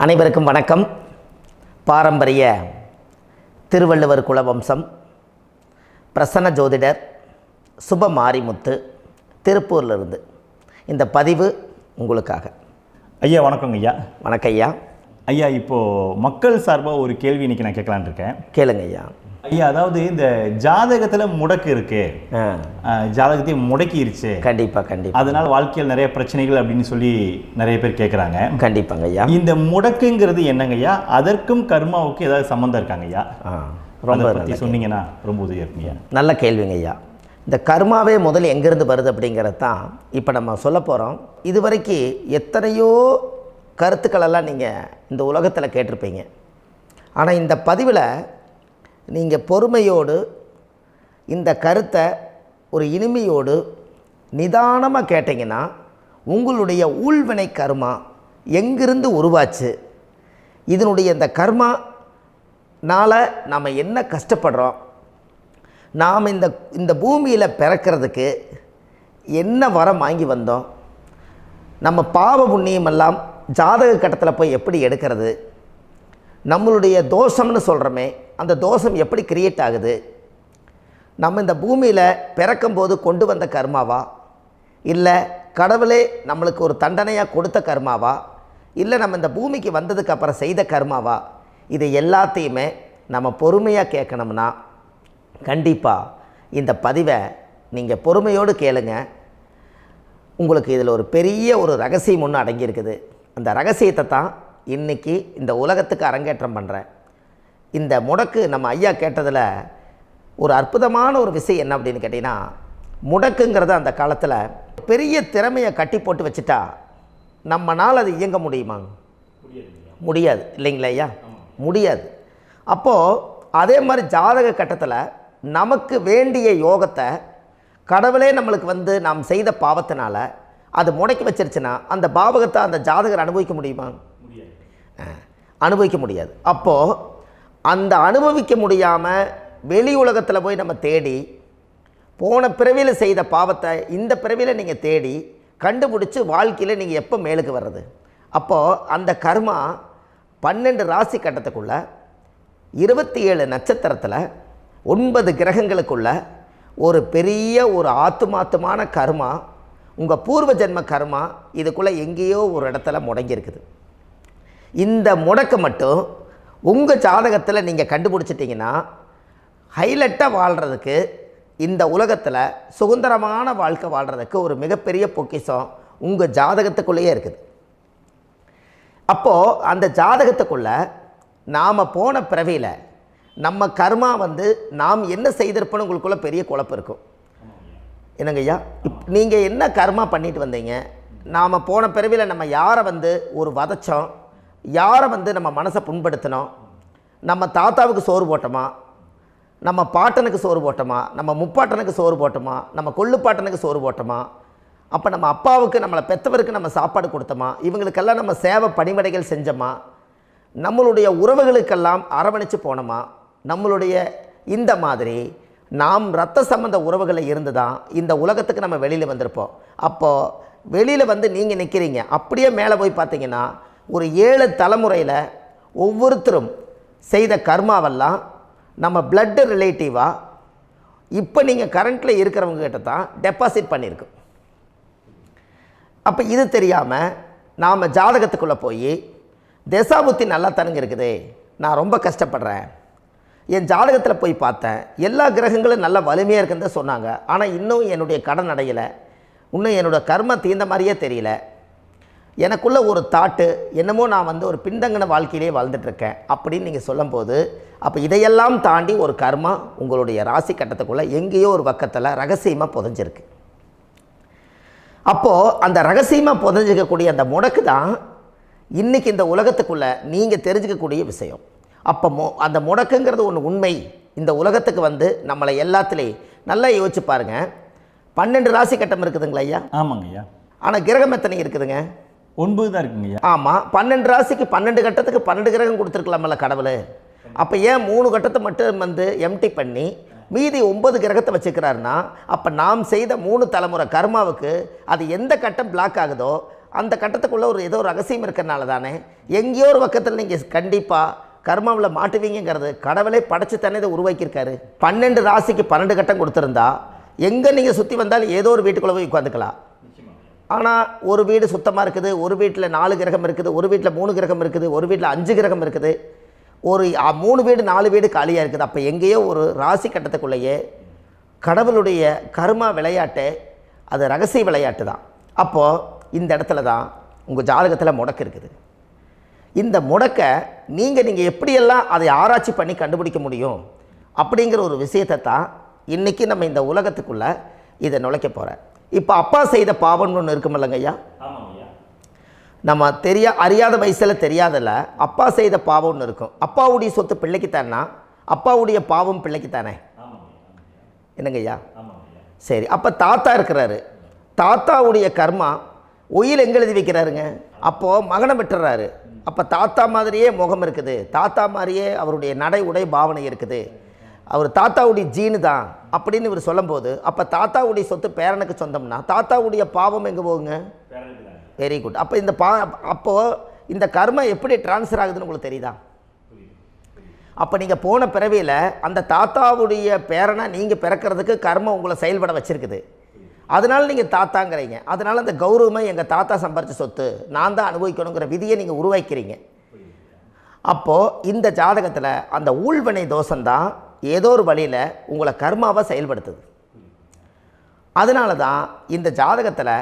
அனைவருக்கும் வணக்கம். பாரம்பரிய திருவள்ளுவர் குலவம்சம் பிரசன்ன ஜோதிடர் சுப மாரிமுத்து திருப்பூரிலிருந்து இந்த பதிவு உங்களுக்காக. ஐயா வணக்கங்க ஐயா. வணக்கம் ஐயா. ஐயா இப்போது மக்கள் சார்பாக ஒரு கேள்வி இன்றைக்கி நான் கேட்கலான் இருக்கேன். கேளுங்க ஐயா. ஐயா, அதாவது இந்த ஜாதகத்தில் முடக்கு இருக்கு, ஜாதகத்தையும் முடக்கிருச்சு, கண்டிப்பாக அதனால் வாழ்க்கையில் நிறைய பிரச்சனைகள் அப்படின்னு சொல்லி நிறைய பேர் கேட்குறாங்க. கண்டிப்பாங்க ஐயா. இந்த முடக்குங்கிறது என்னங்க ஐயா? அதற்கும் கர்மாவுக்கு ஏதாவது சம்மந்தம் இருக்காங்க ஐயா? ரொம்ப பற்றி சொன்னீங்கன்னா ரொம்ப உதவியாக இருக்குங்க. நல்ல கேள்விங்க ஐயா. இந்த கர்மாவே முதல்ல எங்கேருந்து வருது அப்படிங்கிறது தான் இப்போ நம்ம சொல்ல போகிறோம். இதுவரைக்கும் எத்தனையோ கருத்துக்களெல்லாம் நீங்கள் இந்த உலகத்தில் கேட்டிருப்பீங்க. ஆனால் இந்த பதிவில் நீங்கள் பொறுமையோடு இந்த கருத்தை ஒரு இனிமையோடு நிதானமாக கேட்டிங்கன்னா உங்களுடைய ஊழ்வினை கர்மா எங்கிருந்து உருவாச்சு, இதனுடைய இந்த கர்மானால் நாம் என்ன கஷ்டப்படுறோம், நாம் இந்த பூமியில் பிறக்கிறதுக்கு என்ன வரம் வாங்கி வந்தோம், நம்ம பாவ புண்ணியமெல்லாம் ஜாதக கட்டத்தில் போய் எப்படி எடுக்கிறது, நம்மளுடைய தோஷம்னு சொல்கிறோமே அந்த தோஷம் எப்படி கிரியேட் ஆகுது, நம்ம இந்த பூமியில் பிறக்கும்போது கொண்டு வந்த கர்மாவா, இல்லை கடவுளே நம்மளுக்கு ஒரு தண்டனையாக கொடுத்த கர்மாவா, இல்லை நம்ம இந்த பூமிக்கு வந்ததுக்கு அப்புறம் செய்த கர்மாவா, இது எல்லாத்தையுமே நம்ம பொறுமையாக கேட்கணும்னா கண்டிப்பாக இந்த பதிவை நீங்கள் பொறுமையோடு கேளுங்க. உங்களுக்கு இதில் ஒரு பெரிய ஒரு ரகசியம் ஒன்று அடங்கியிருக்குது. அந்த ரகசியத்தை தான் இன்றைக்கி இந்த உலகத்துக்கு அரங்கேற்றம் பண்ணுறேன். இந்த முடக்கு நம்ம ஐயா கேட்டதில் ஒரு அற்புதமான ஒரு விஷயம் என்ன அப்படின்னு கேட்டிங்கன்னா, முடக்குங்கிறது அந்த காலத்தில் பெரிய திறமையை கட்டி போட்டு வச்சுட்டா நம்மனால் அது இயங்க முடியுமாங்க? முடியாது இல்லைங்களா ஐயா? முடியாது. அப்போது அதே மாதிரி ஜாதக கட்டத்தில் நமக்கு வேண்டிய யோகத்தை கடவுளே நம்மளுக்கு நாம் செய்த பாவத்தினால அது முடக்கி வச்சிருச்சுன்னா அந்த பாவகத்தை அந்த ஜாதகர் அனுபவிக்க முடியுமா? அனுபவிக்க முடியாது. அப்போது அந்த அனுபவிக்க முடியாமல் வெளி உலகத்தில் போய் நம்ம தேடி போன பிறவியில் செய்த பாவத்தை இந்த பிறவியில் நீங்கள் தேடி கண்டுபிடிச்சி வாழ்க்கையில் நீங்கள் எப்போ மேலுக்கு வர்றது? அப்போது அந்த கர்மா 12 ராசி கட்டத்துக்குள்ள 27 நட்சத்திரத்தில் 9 கிரகங்களுக்குள்ள ஒரு பெரிய ஒரு ஆத்துமாத்துமான கர்மா, உங்கள் பூர்வ ஜென்ம கர்மா இதுக்குள்ளே எங்கேயோ ஒரு இடத்துல முடங்கியிருக்குது. இந்த முடக்க மட்டும் உங்கள் ஜாதகத்தில் நீங்கள் கண்டுபிடிச்சிட்டிங்கன்னா ஹைலைட்டாக வாழ்கிறதுக்கு, இந்த உலகத்தில் சுதந்திரமான வாழ்க்கை வாழ்கிறதுக்கு ஒரு மிகப்பெரிய பொக்கிஷம் உங்கள் ஜாதகத்துக்குள்ளேயே இருக்குது. அப்போது அந்த ஜாதகத்துக்குள்ளே நாம் போன பிறவியில் நம்ம கர்மா நாம் என்ன செய்திருப்போன்னு உங்களுக்குள்ளே பெரிய குழப்பம் இருக்கும். என்னங்க ஐயா, நீங்கள் என்ன கர்மா பண்ணிட்டு வந்தீங்க, நாம் போன பிறவியில் நம்ம யாரை ஒரு வதச்சோம், யாரை நம்ம மனசை புண்படுத்தினோம், நம்ம தாத்தாவுக்கு சோறு போட்டோமா, நம்ம பாட்டனுக்கு சோறு போட்டோமா, நம்ம முப்பாட்டனுக்கு சோறு போட்டோமா, நம்ம கொள்ளுப்பாட்டனுக்கு சோறு போட்டோமா, அப்போ நம்ம அப்பாவுக்கு நம்மளை பெற்றவருக்கு நம்ம சாப்பாடு கொடுத்தோமா, இவங்களுக்கெல்லாம் நம்ம சேவை பணிமடைகள் செஞ்சோமா, நம்மளுடைய உறவுகளுக்கெல்லாம் அரவணைச்சு போனோமா, நம்மளுடைய இந்த மாதிரி நாம் இரத்த சம்பந்த உறவுகளை இருந்து தான் இந்த உலகத்துக்கு நம்ம வெளியில் வந்திருப்போம். அப்போது வெளியில் நீங்கள் நிற்கிறீங்க, அப்படியே மேலே போய் பார்த்தீங்கன்னா ஒரு 7 தலைமுறையில் ஒவ்வொருத்தரும் செய்த கர்மாவெல்லாம் நம்ம பிளட்டு ரிலேட்டிவாக இப்போ நீங்கள் கரண்ட்டில் இருக்கிறவங்க கிட்ட தான் டெபாசிட் பண்ணியிருக்கோம். அப்போ இது தெரியாமல் நாம் ஜாதகத்துக்குள்ளே போய் தசாபுத்தி நல்லா தனுங்க இருக்குது, நான் ரொம்ப கஷ்டப்படுறேன், என் ஜாதகத்தில் போய் பார்த்தேன் எல்லா கிரகங்களும் நல்ல வலிமையாக இருக்குன்னு தான் சொன்னாங்க, ஆனால் இன்னும் என்னுடைய கடன் அடையலை, இன்னும் என்னோடய கர்ம தீர்ந்த மாதிரியே தெரியல, எனக்குள்ளே ஒரு தாட்டு என்னமோ நான் ஒரு பின்தங்கின வாழ்க்கையிலே வாழ்ந்துட்டுருக்கேன் அப்படின்னு நீங்கள் சொல்லும்போது, அப்போ இதையெல்லாம் தாண்டி ஒரு கர்மா உங்களுடைய ராசி கட்டத்துக்குள்ளே எங்கேயோ ஒரு பக்கத்தில் ரகசியமாக புதைஞ்சிருக்கு. அப்போது அந்த ரகசியமாக புதைஞ்சிக்கக்கூடிய அந்த முடக்கு தான் இன்றைக்கி இந்த உலகத்துக்குள்ளே நீங்கள் தெரிஞ்சுக்கக்கூடிய விஷயம். அப்போ அந்த முடக்குங்கிறது ஒன்று உண்மை. இந்த உலகத்துக்கு நம்மளை எல்லாத்துலேயும் நல்லா யோசிச்சு பாருங்கள். 12 ராசி கட்டம் இருக்குதுங்களா ஐயா? ஆமாங்க ஐயா. ஆனால் கிரகம் எத்தனை இருக்குதுங்க? 9 தான் இருக்குங்க ஐயா. ஆமாம், 12 ராசிக்கு 12 கட்டத்துக்கு 12 கிரகம் கொடுத்துருக்கலாமல்ல கடவுள். அப்போ ஏன் 3 கட்டத்தை மட்டும் எம்டி பண்ணி மீதி 9 கிரகத்தை வச்சுக்கிறாருன்னா, அப்போ நாம் செய்த 3 தலைமுறை கர்மாவுக்கு அது எந்த கட்டம் பிளாக் ஆகுதோ அந்த கட்டத்துக்குள்ளே ஏதோ ஒரு ரகசியம் இருக்கிறனால தானே எங்கேயோ ஒரு பக்கத்தில் நீங்கள் கண்டிப்பாக கர்மாவில் மாட்டுவீங்கிறது கடவுளே படைச்சு தானே இதை உருவாக்கியிருக்காரு. 12 ராசிக்கு 12 கட்டம் கொடுத்துருந்தா எங்கே நீங்கள் சுற்றி வந்தாலும் ஏதோ ஒரு வீட்டுக்குள்ளே போய் உட்காந்துக்கலாம். ஆனால் ஒரு வீடு சுத்தமாக இருக்குது, ஒரு வீட்டில் 4 கிரகம் இருக்குது, ஒரு வீட்டில் 3 கிரகம் இருக்குது, ஒரு வீட்டில் 5 கிரகம் இருக்குது, ஒரு 3 வீடு 4 வீடு காலியாக இருக்குது. அப்போ எங்கேயோ ஒரு ராசி கட்டத்துக்குள்ளேயே கடவுளுடைய கர்மா விளையாட்டு, அது ரகசிய விளையாட்டு தான். அப்போது இந்த இடத்துல தான் உங்கள் ஜாதகத்தில் முடக்கு இருக்குது. இந்த முடக்கை நீங்கள் எப்படியெல்லாம் அதை ஆராய்ச்சி பண்ணி கண்டுபிடிக்க முடியும் அப்படிங்கிற ஒரு விஷயத்தை தான் இன்றைக்கி நம்ம இந்த உலகத்துக்குள்ளே இதை நுழைக்க போகிறேன். இப்போ அப்பா செய்த பாவம்னு ஒன்று இருக்குமில்லங்க ஐயா, நம்ம அறியாத வயசில் தெரியாதில்ல, அப்பா செய்த பாவம்னு இருக்கும். அப்பாவுடைய சொத்து பிள்ளைக்குத்தானா, அப்பாவுடைய பாவம் பிள்ளைக்குத்தானே, என்னங்க ஐயா? சரி, அப்போ தாத்தா இருக்கிறாரு, தாத்தாவுடைய கர்மா உயிர் எங்கே எழுதி வைக்கிறாருங்க? அப்போது மகனை விட்டுறாரு. அப்போ தாத்தா மாதிரியே முகம் இருக்குது, தாத்தா மாதிரியே அவருடைய நடை உடை பாவனை இருக்குது, அவர் தாத்தாவுடைய ஜீனு தான் அப்படின்னு இவர் சொல்லும்போது, அப்போ தாத்தாவுடைய சொத்து பேரனுக்கு சொந்தம்னா தாத்தாவுடைய பாவம் எங்கே போகுங்க? Very good. அப்போ அப்போது இந்த கர்மா எப்படி டிரான்ஸ்ஃபர் ஆகுதுன்னு உங்களுக்கு தெரியுதா? அப்போ நீங்கள் போன பிறவியில் அந்த தாத்தாவுடைய பேரனை நீங்கள் பிறக்கிறதுக்கு கர்மம் உங்களை செயல்பட வச்சுருக்குது. அதனால் நீங்கள் தாத்தாங்கிறீங்க. அதனால் அந்த கௌரவமாக எங்கள் தாத்தா சம்பாரித்த சொத்து நான் தான் அனுபவிக்கணுங்கிற விதியை நீங்கள் உருவாக்கிறீங்க. அப்போது இந்த ஜாதகத்தில் அந்த ஊழ்வினை தோஷந்தான் ஏதோ ஒரு வழியில் உங்களை கர்மாவை செயல்படுத்துது. அதனால தான் இந்த ஜாதகத்தில்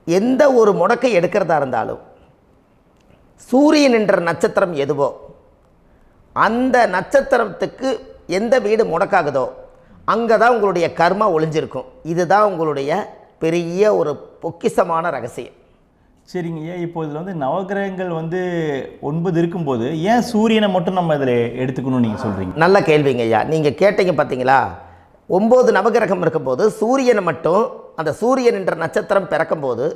எந்த ஒரு முடக்கை எடுக்கிறதா இருந்தாலும் சூரியன் என்ற நட்சத்திரம் எதுவோ அந்த நட்சத்திரத்துக்கு எந்த வீடு முடக்காகுதோ அங்கே தான் உங்களுடைய கர்மா ஒளிஞ்சிருக்கும். இதுதான் உங்களுடைய பெரிய ஒரு பொக்கிஷமான ரகசியம். சரிங்க ஐயா, இப்போ இதில் நவகிரகங்கள் 9 இருக்கும்போது ஏன் சூரியனை மட்டும் நம்ம இதில் எடுத்துக்கணும்னு நீங்கள் சொல்கிறீங்க? நல்ல கேள்விங்க ஐயா. நீங்கள் கேட்டீங்க பார்த்தீங்களா, 9 நவகிரகம் இருக்கும்போது சூரியனை மட்டும், அந்த சூரியன் என்ற நட்சத்திரம் பிறக்கும்போது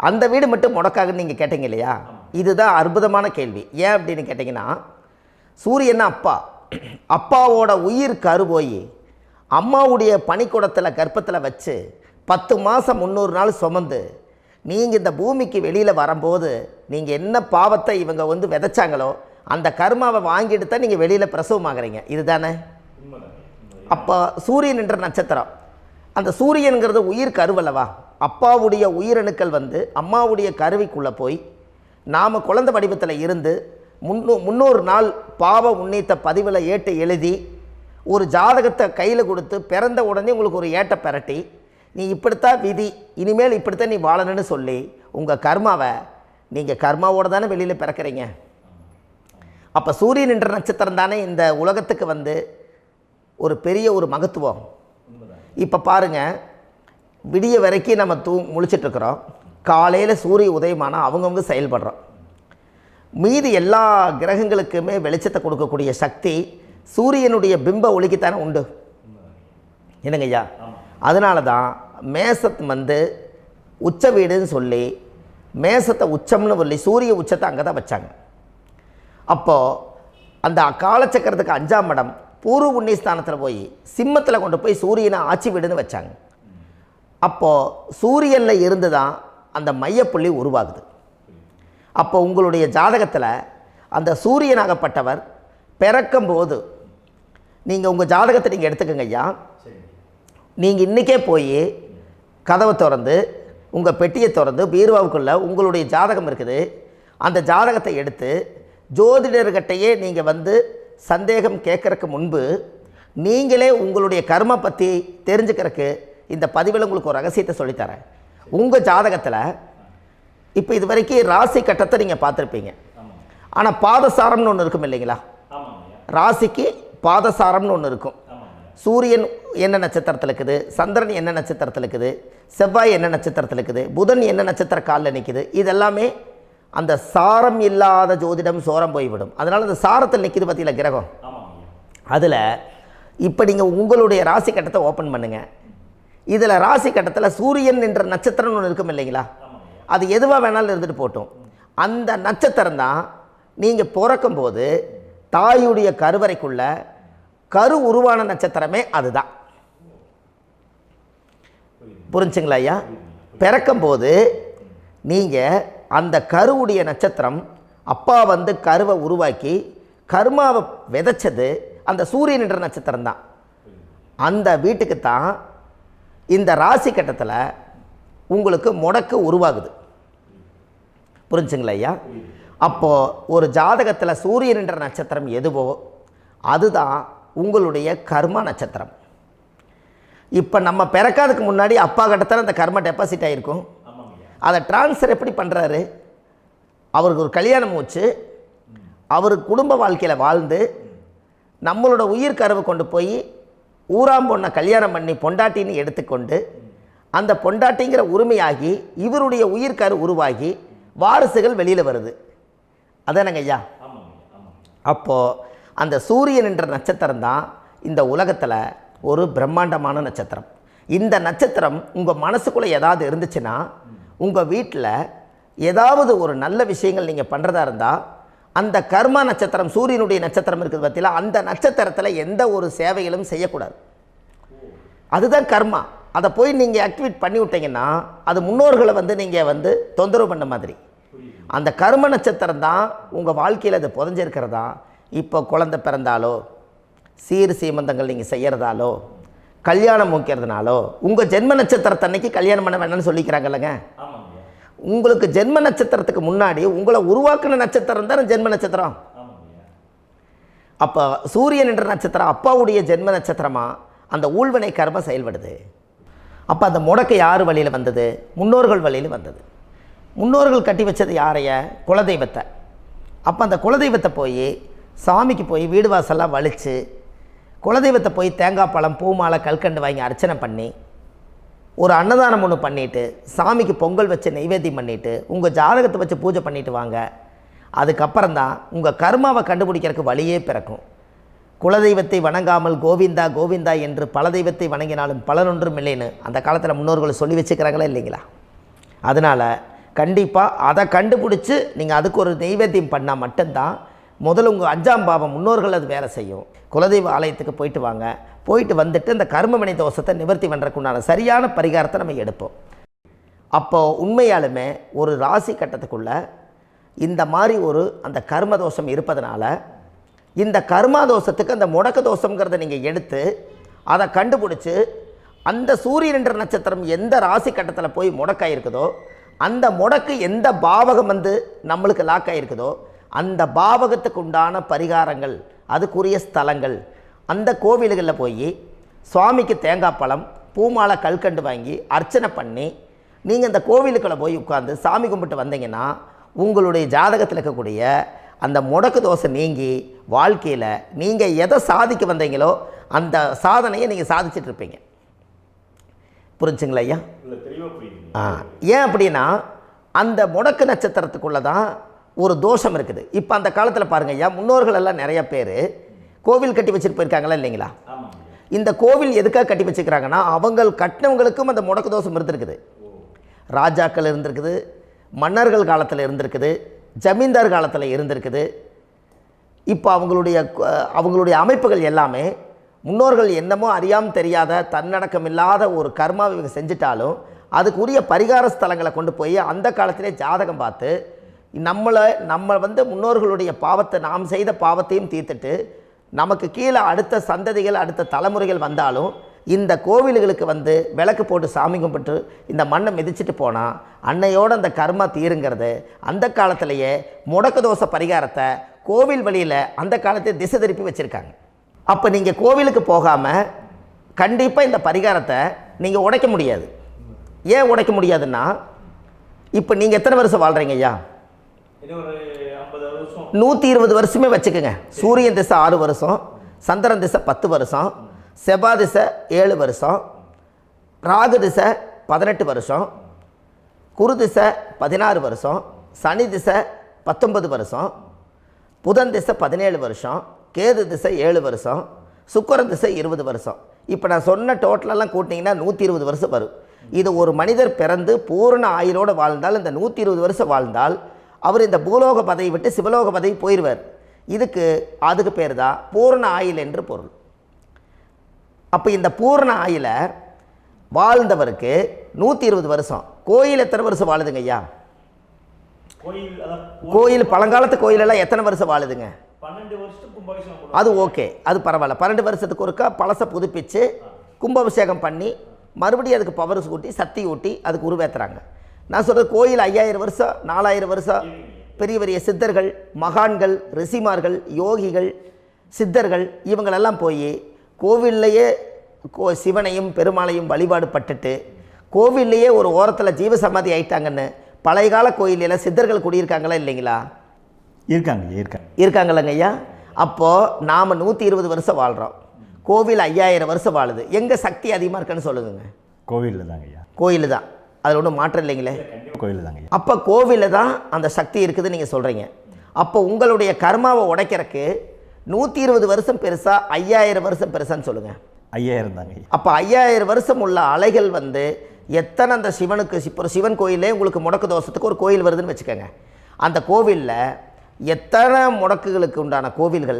அந்த வீடு மட்டும் முடக்காகுன்னு நீங்கள் கேட்டீங்க இல்லையா? இதுதான் அற்புதமான கேள்வி. ஏன் அப்படின்னு கேட்டிங்கன்னா, சூரியன் அப்பாவோட உயிர் கரு போய் அம்மாவுடைய பனிக்கூடத்தில் கர்ப்பத்தில் வச்சு 10 மாதம் 300 நாள் சுமந்து நீங்கள் இந்த பூமிக்கு வெளியில் வரும்போது நீங்கள் என்ன பாவத்தை இவங்க விதைச்சாங்களோ அந்த கர்மாவை வாங்கிட்டு தான் நீங்கள் வெளியில் பிரசவமாகறீங்க. இதுதானே? அப்போ சூரியன் என்ற நட்சத்திரம், அந்த சூரியனுங்கிறது உயிர் கருவல்லவா, அப்பாவுடைய உயிரணுக்கள் அம்மாவுடைய கருவிக்குள்ளே போய் நாம் குழந்தை வடிவத்தில் இருந்து 300 நாள் பாவ உன்னித்த பதிவில் ஏட்டு எழுதி ஒரு ஜாதகத்தை கையில் கொடுத்து பிறந்த உடனே உங்களுக்கு ஒரு ஏட்டை பெரட்டி நீ இப்படித்தான் விதி, இனிமேல் இப்படித்தான் நீ வாழணும்னு சொல்லி உங்கள் கர்மாவை நீங்கள் கர்மாவோடு தானே வெளியில் பிறக்கிறீங்க. அப்போ சூரியன் என்ற நட்சத்திரம் தானே இந்த உலகத்துக்கு ஒரு பெரிய ஒரு மகத்துவம். இப்போ பாருங்கள், விடிய வரைக்கும் நம்ம முழிச்சிட்ருக்குறோம், காலையில் சூரிய உதயமானால் அவங்கவுங்க செயல்படுறோம். மீதி எல்லா கிரகங்களுக்குமே வெளிச்சத்தை கொடுக்கக்கூடிய சக்தி சூரியனுடைய பிம்ப ஒளிக்குத்தானே உண்டு, என்னங்க ஐயா? அதனால தான் மேசத்து உச்ச வீடுன்னு சொல்லி மேசத்தை உச்சம்னு சொல்லி சூரிய உச்சத்தை அங்கே தான் வச்சாங்க. அப்போது அந்த காலச்சக்கரத்துக்கு 5ஆம் இடம் பூர்வ புண்ணியஸ்தானத்தில் போய் சிம்மத்தில் கொண்டு போய் சூரியனை ஆட்சி வீடுன்னு வச்சாங்க. அப்போது சூரியனில் இருந்து தான் அந்த மையப்புள்ளி உருவாகுது. அப்போ உங்களுடைய ஜாதகத்தில் அந்த சூரியனாகப்பட்டவர் பிறக்கும்போது நீங்கள் உங்கள் ஜாதகத்தை நீங்கள் எடுத்துக்கங்க ஐயா. நீங்கள் இன்றைக்கே போய் கதவை திறந்து உங்கள் பெட்டியை திறந்து பீர்வாவுக்குள்ளே உங்களுடைய ஜாதகம் இருக்குது, அந்த ஜாதகத்தை எடுத்து ஜோதிடர்கிட்டையே நீங்கள் சந்தேகம் கேட்குறக்கு முன்பு நீங்களே உங்களுடைய கர்ம பற்றி தெரிஞ்சுக்கிறதுக்கு இந்த பதிவில் உங்களுக்கு ஒரு ரகசியத்தை சொல்லித்தரேன். உங்கள் ஜாதகத்தில் இப்போ இது வரைக்கும் ராசி கட்டத்தை நீங்கள் பார்த்துருப்பீங்க, ஆனால் பாதசாரம்னு ஒன்று இருக்கும் இல்லைங்களா? ராசிக்கு பாதசாரம்னு ஒன்று இருக்கும். சூரியன் என்ன நட்சத்திரத்தில் இருக்குது, சந்திரன் என்ன நட்சத்திரத்தில் இருக்குது, செவ்வாய் என்ன நட்சத்திரத்தில் இருக்குது, புதன் என்ன நட்சத்திர காலில் நிற்குது, இதெல்லாமே அந்த சாரம் இல்லாத ஜோதிடம் சோரம் போய்விடும். அதனால் அந்த சாரத்தில் நிற்கிது பார்த்தீங்களா கிரகம், அதில் இப்போ நீங்கள் உங்களுடைய ராசி கட்டத்தை ஓப்பன் பண்ணுங்கள். இதில் ராசி கட்டத்தில் சூரியன் என்ற நட்சத்திரம்னு ஒன்று இருக்கும் இல்லைங்களா? அது எதுவாக வேணாலும் இருந்துட்டு போட்டோம். அந்த நட்சத்திரம் தான் நீங்கள் பிறக்கும்போது தாயுடைய கருவறைக்குள்ள கரு உருவான நட்சத்திரமே அதுதான். புரிஞ்சுங்களா ஐயா? பிறக்கும்போது நீங்கள் அந்த கருவுடைய நட்சத்திரம் அப்பா வந்து கருவை உருவாக்கி கர்மாவை விதைச்சது அந்த சூரியன் என்ற நட்சத்திரம் தான். அந்த வீட்டுக்கு தான் இந்த ராசி கட்டத்தில் உங்களுக்கு முடக்கு உருவாகுது. புரிஞ்சுங்களா ஐயா? அப்போது ஒரு ஜாதகத்தில் சூரியன் என்ற நட்சத்திரம் எதுவோ அதுதான் உங்களுடைய கர்மா நட்சத்திரம். இப்போ நம்ம பிறக்காதுக்கு முன்னாடி அப்பா கட்டத்தில் அந்த கர்மா டெபாசிட் ஆகிருக்கும். அதை ட்ரான்ஸ்ஃபர் எப்படி பண்ணுறாரு? அவருக்கு ஒரு கல்யாணம் வச்சு அவர் குடும்ப வாழ்க்கையில் வாழ்ந்து நம்மளோட உயிர் கருவை கொண்டு போய் ஊராம் பொண்ணை கல்யாணம் பண்ணி பொண்டாட்டின்னு எடுத்துக்கொண்டு அந்த பொண்டாட்டிங்கிற உரிமையாகி இவருடைய உயிர் கரு உருவாகி வாரிசுகள் வெளியில் வருது. அதானங்க ஐயா? அப்போது அந்த சூரியன் என்ற நட்சத்திரம் தான் இந்த உலகத்தில் ஒரு பிரம்மாண்டமான நட்சத்திரம். இந்த நட்சத்திரம் உங்கள் மனசுக்குள்ளே ஏதாவது இருந்துச்சுன்னா உங்கள் வீட்டில் ஏதாவது ஒரு நல்ல விஷயங்கள் நீங்கள் பண்ணுறதா இருந்தால் அந்த கர்மா நட்சத்திரம் சூரியனுடைய நட்சத்திரம் இருக்குது பார்த்தீங்களா, அந்த நட்சத்திரத்தில் எந்த ஒரு சேவைகளும் செய்யக்கூடாது. அதுதான் கர்மா. அதை போய் நீங்கள் ஆக்டிவேட் பண்ணி விட்டீங்கன்னா அது முன்னோர்களை வந்து நீங்கள் வந்து தொந்தரவு பண்ண மாதிரி. அந்த கர்ம நட்சத்திரம் தான் உங்கள் வாழ்க்கையில் அது புதஞ்சிருக்கிறதா. இப்போ குழந்தை பிறந்தாலோ சீர் சீமந்தங்கள் நீங்கள் செய்கிறதாலோ கல்யாணம் முக்கிறதுனாலோ உங்கள் ஜென்ம நட்சத்திரத்தன்னைக்கு கல்யாணம் பண்ண வேண்டாம்னு சொல்லிக்கிறாங்கல்லங்க. உங்களுக்கு ஜென்ம நட்சத்திரத்துக்கு முன்னாடி உங்களை உருவாக்குன நட்சத்திரம் தான் ஜென்ம நட்சத்திரம். அப்போ சூரியன் என்ற நட்சத்திரம் அப்பாவுடைய ஜென்ம நட்சத்திரமாக அந்த ஊழ்வினை கர்மம் செயல்படுது. அப்போ அந்த முடக்கு யார் வழியில் வந்தது? முன்னோர்கள் வழியில் வந்தது. முன்னோர்கள் கட்டி வச்சது யாரைய? குலதெய்வத்தை. அப்போ அந்த குலதெய்வத்தை போய் சாமிக்கு போய் வீடு வாசல்லாம் வலித்து குலதெய்வத்தை போய் தேங்காய் பழம் பூ மாலை கல்கண்டு வாங்கி அர்ச்சனை பண்ணி ஒரு அன்னதானம் ஒன்று பண்ணிவிட்டு சாமிக்கு பொங்கல் வச்சு நைவேத்தியம் பண்ணிவிட்டு உங்கள் ஜாதகத்தை வச்சு பூஜை பண்ணிவிட்டு வாங்க. அதுக்கப்புறம் தான் உங்கள் கர்மாவை கண்டுபிடிக்கிறதுக்கு வழியே பிறக்கும். குலதெய்வத்தை வணங்காமல் கோவிந்தா கோவிந்தா என்று பல தெய்வத்தை வணங்கினாலும் பலனொன்றும் இல்லைன்னு அந்த காலத்தில் முன்னோர்கள் சொல்லி வச்சுக்கிறாங்களா இல்லைங்களா? அதனால் கண்டிப்பாக அதை கண்டுபிடிச்சி நீங்கள் அதுக்கு ஒரு நைவேத்தியம் பண்ணால் மட்டும்தான் முதல்ல உங்கள் 5ஆம் பாவம் முன்னோர்கள் அது வேலை செய்யும். குலதெய்வ ஆலயத்துக்கு போயிட்டு வாங்க. போயிட்டு வந்துட்டு இந்த கர்மவினை தோஷத்தை நிவர்த்தி பண்ணுறதுக்குண்டான சரியான பரிகாரத்தை நம்ம எடுப்போம். அப்போது உண்மையாலுமே ஒரு ராசி கட்டத்துக்குள்ளே இந்த மாதிரி ஒரு அந்த கர்ம தோஷம் இருப்பதனால இந்த கர்மா தோஷத்துக்கு அந்த முடக்க தோஷங்கிறத நீங்கள் எடுத்து அதை கண்டுபிடிச்சி அந்த சூரியன் என்ற நட்சத்திரம் எந்த ராசி கட்டத்தில் போய் முடக்காயிருக்குதோ அந்த முடக்கு எந்த பாவகம் வந்து நம்மளுக்கு லாக் ஆகிருக்குதோ அந்த பாவகத்துக்கு உண்டான பரிகாரங்கள் அதுக்குரிய ஸ்தலங்கள் அந்த கோவில்களில் போய் சுவாமிக்கு தேங்காய் பழம் பூமாலை கல்கண்டு வாங்கி அர்ச்சனை பண்ணி நீங்கள் இந்த கோவிலுக்குள்ளே போய் உட்காந்து சாமி கும்பிட்டு வந்தீங்கன்னா உங்களுடைய ஜாதகத்தில் இருக்கக்கூடிய அந்த முடக்கு தோசை நீங்கி வாழ்க்கையில் நீங்கள் எதை சாதிக்க வந்தீங்களோ அந்த சாதனையை நீங்கள் சாதிச்சிட்ருப்பீங்க. புரிஞ்சுங்களா ஐயா? ஏன் அப்படின்னா அந்த முடக்கு நட்சத்திரத்துக்குள்ளே தான் ஒரு தோஷம் இருக்குது. இப்போ அந்த காலத்தில் பாருங்கள் ஐயா, முன்னோர்கள் எல்லாம் நிறைய பேர் கோவில் கட்டி வச்சுட்டு போயிருக்காங்களா இல்லைங்களா? இந்த கோவில் எதுக்காக கட்டி வச்சுக்கிறாங்கன்னா அவங்க கட்டினவங்களுக்கும் அந்த முடக்கு தோஷம் இருந்திருக்குது. ராஜாக்கள் இருந்திருக்குது, மன்னர்கள் காலத்தில் இருந்திருக்குது, ஜமீன்தார் காலத்தில் இருந்திருக்குது. இப்போ அவங்களுடைய அமைப்புகள் எல்லாமே முன்னோர்கள் என்னமோ அறியாமல் தெரியாத தன்னடக்கம் இல்லாத ஒரு கர்மாவை இவங்க செஞ்சிட்டாலும் அதுக்குரிய பரிகார ஸ்தலங்களை கொண்டு போய் அந்த காலத்திலே ஜாதகம் பார்த்து நம்ம வந்து முன்னோர்களுடைய பாவத்தை நாம் செய்த பாவத்தையும் தீர்த்துட்டு நமக்கு கீழே அடுத்த சந்ததிகள் அடுத்த தலைமுறைகள் வந்தாலும் இந்த கோவில்களுக்கு வந்து விளக்கு போட்டு சாமி கும்பிட்டு இந்த மண்ணை மிதிச்சிட்டு போனால் அன்னையோடு அந்த கர்மா தீருங்கிறது அந்த காலத்திலேயே முடக்க தோஷ பரிகாரத்தை கோவில் வழியில் அந்த காலத்தை திசை திருப்பி வச்சுருக்காங்க. அப்போ நீங்கள் கோவிலுக்கு போகாமல் கண்டிப்பாக இந்த பரிகாரத்தை நீங்கள் உடைக்க முடியாது. ஏன் உடைக்க முடியாதுன்னா இப்போ நீங்கள் எத்தனை வருஷம் வாழ்கிறீங்க ஐயா? 120 வருஷமே வச்சுக்கோங்க. சூரியன் திசை 6 வருஷம், சந்திரன் திசை 10 வருஷம், செவ்வாய் திசை 7 வருஷம், ராகு திசை 18 வருஷம், குரு திசை 16 வருஷம், சனி திசை 19 வருஷம், புதன் திசை 17 வருஷம், கேது திசை 7 வருஷம், சுக்கிரன் திசை 20 வருஷம். இப்போ நான் சொன்ன டோட்டலெல்லாம் கூட்டிங்கன்னா 120 வருஷம் வரும். இது ஒரு மனிதர் பிறந்து பூரண ஆயுளோடு வாழ்ந்தால் இந்த 120 வருஷம் வாழ்ந்தால் அவர் இந்த பூலோக பதவி விட்டு சிவலோக பதவி போயிடுவார். அதுக்கு பேர் தான் பூரண ஆயுள் என்று பொருள். அப்போ இந்த பூரண ஆயுளை வாழ்ந்தவருக்கு 120 வருஷம். கோயில் எத்தனை வருஷம் வாழுதுங்க ஐயா? கோயில் பழங்காலத்து கோயிலெல்லாம் எத்தனை வருஷம் வாழுதுங்க? 12 வருஷத்துக்கு கும்பாபிஷேகம். அது ஓகே, அது பரவாயில்ல. 12 வருஷத்துக்கு ஒருக்கா பழசை புதுப்பிச்சு கும்பாபிஷேகம் பண்ணி மறுபடியும் அதுக்கு பவர் ஊட்டி சக்தி ஊட்டி அதுக்கு உருவேற்றுறாங்க. நான் சொல்கிறது கோயில் 5000 வருஷம் 4000 வருஷம் பெரிய பெரிய சித்தர்கள், மகான்கள், ரிஷிமார்கள், யோகிகள், சித்தர்கள் இவங்களெல்லாம் போய் கோவில்லையே சிவனையும் பெருமாளையும் வழிபாடு பட்டுட்டு கோவில்லையே ஒரு ஓரத்தில் ஜீவசமாதி ஆயிட்டாங்கன்னு பழைய கால கோயிலில் சித்தர்கள் குடியிருக்காங்களா இல்லைங்களா? இருக்காங்கல்லங்க ஐயா. அப்போது நாம் 120 வருஷம் வாழ்கிறோம், கோவில் 5000 வருஷம் வாழுது. எங்கே சக்தி அதிகமாக இருக்குன்னு சொல்லுங்க? கோவிலில் தாங்க ஐயா. கோயில் தான், அதில் ஒன்றும் மாற்றம் இல்லைங்களே. கோயில் தாங்க. அப்போ கோவிலில் தான் அந்த சக்தி இருக்குதுன்னு நீங்கள் சொல்கிறீங்க. அப்போ உங்களுடைய கர்மாவை உடைக்கிறதுக்கு 120 வருஷம் பெருசா 5000 வருஷம் பெருசான்னு சொல்லுங்கள்? 5000 தாங்க. அப்போ 5000 வருஷம் உள்ள அலைகள் வந்து எத்தனை அந்த சிவனுக்கு இப்போ சிவன் கோயிலே உங்களுக்கு முடக்கு தோஷத்துக்கு ஒரு கோயில் வருதுன்னு வச்சுக்கோங்க. அந்த கோவிலில் எத்தனை முடக்குகளுக்கு உண்டான கோவில்கள்,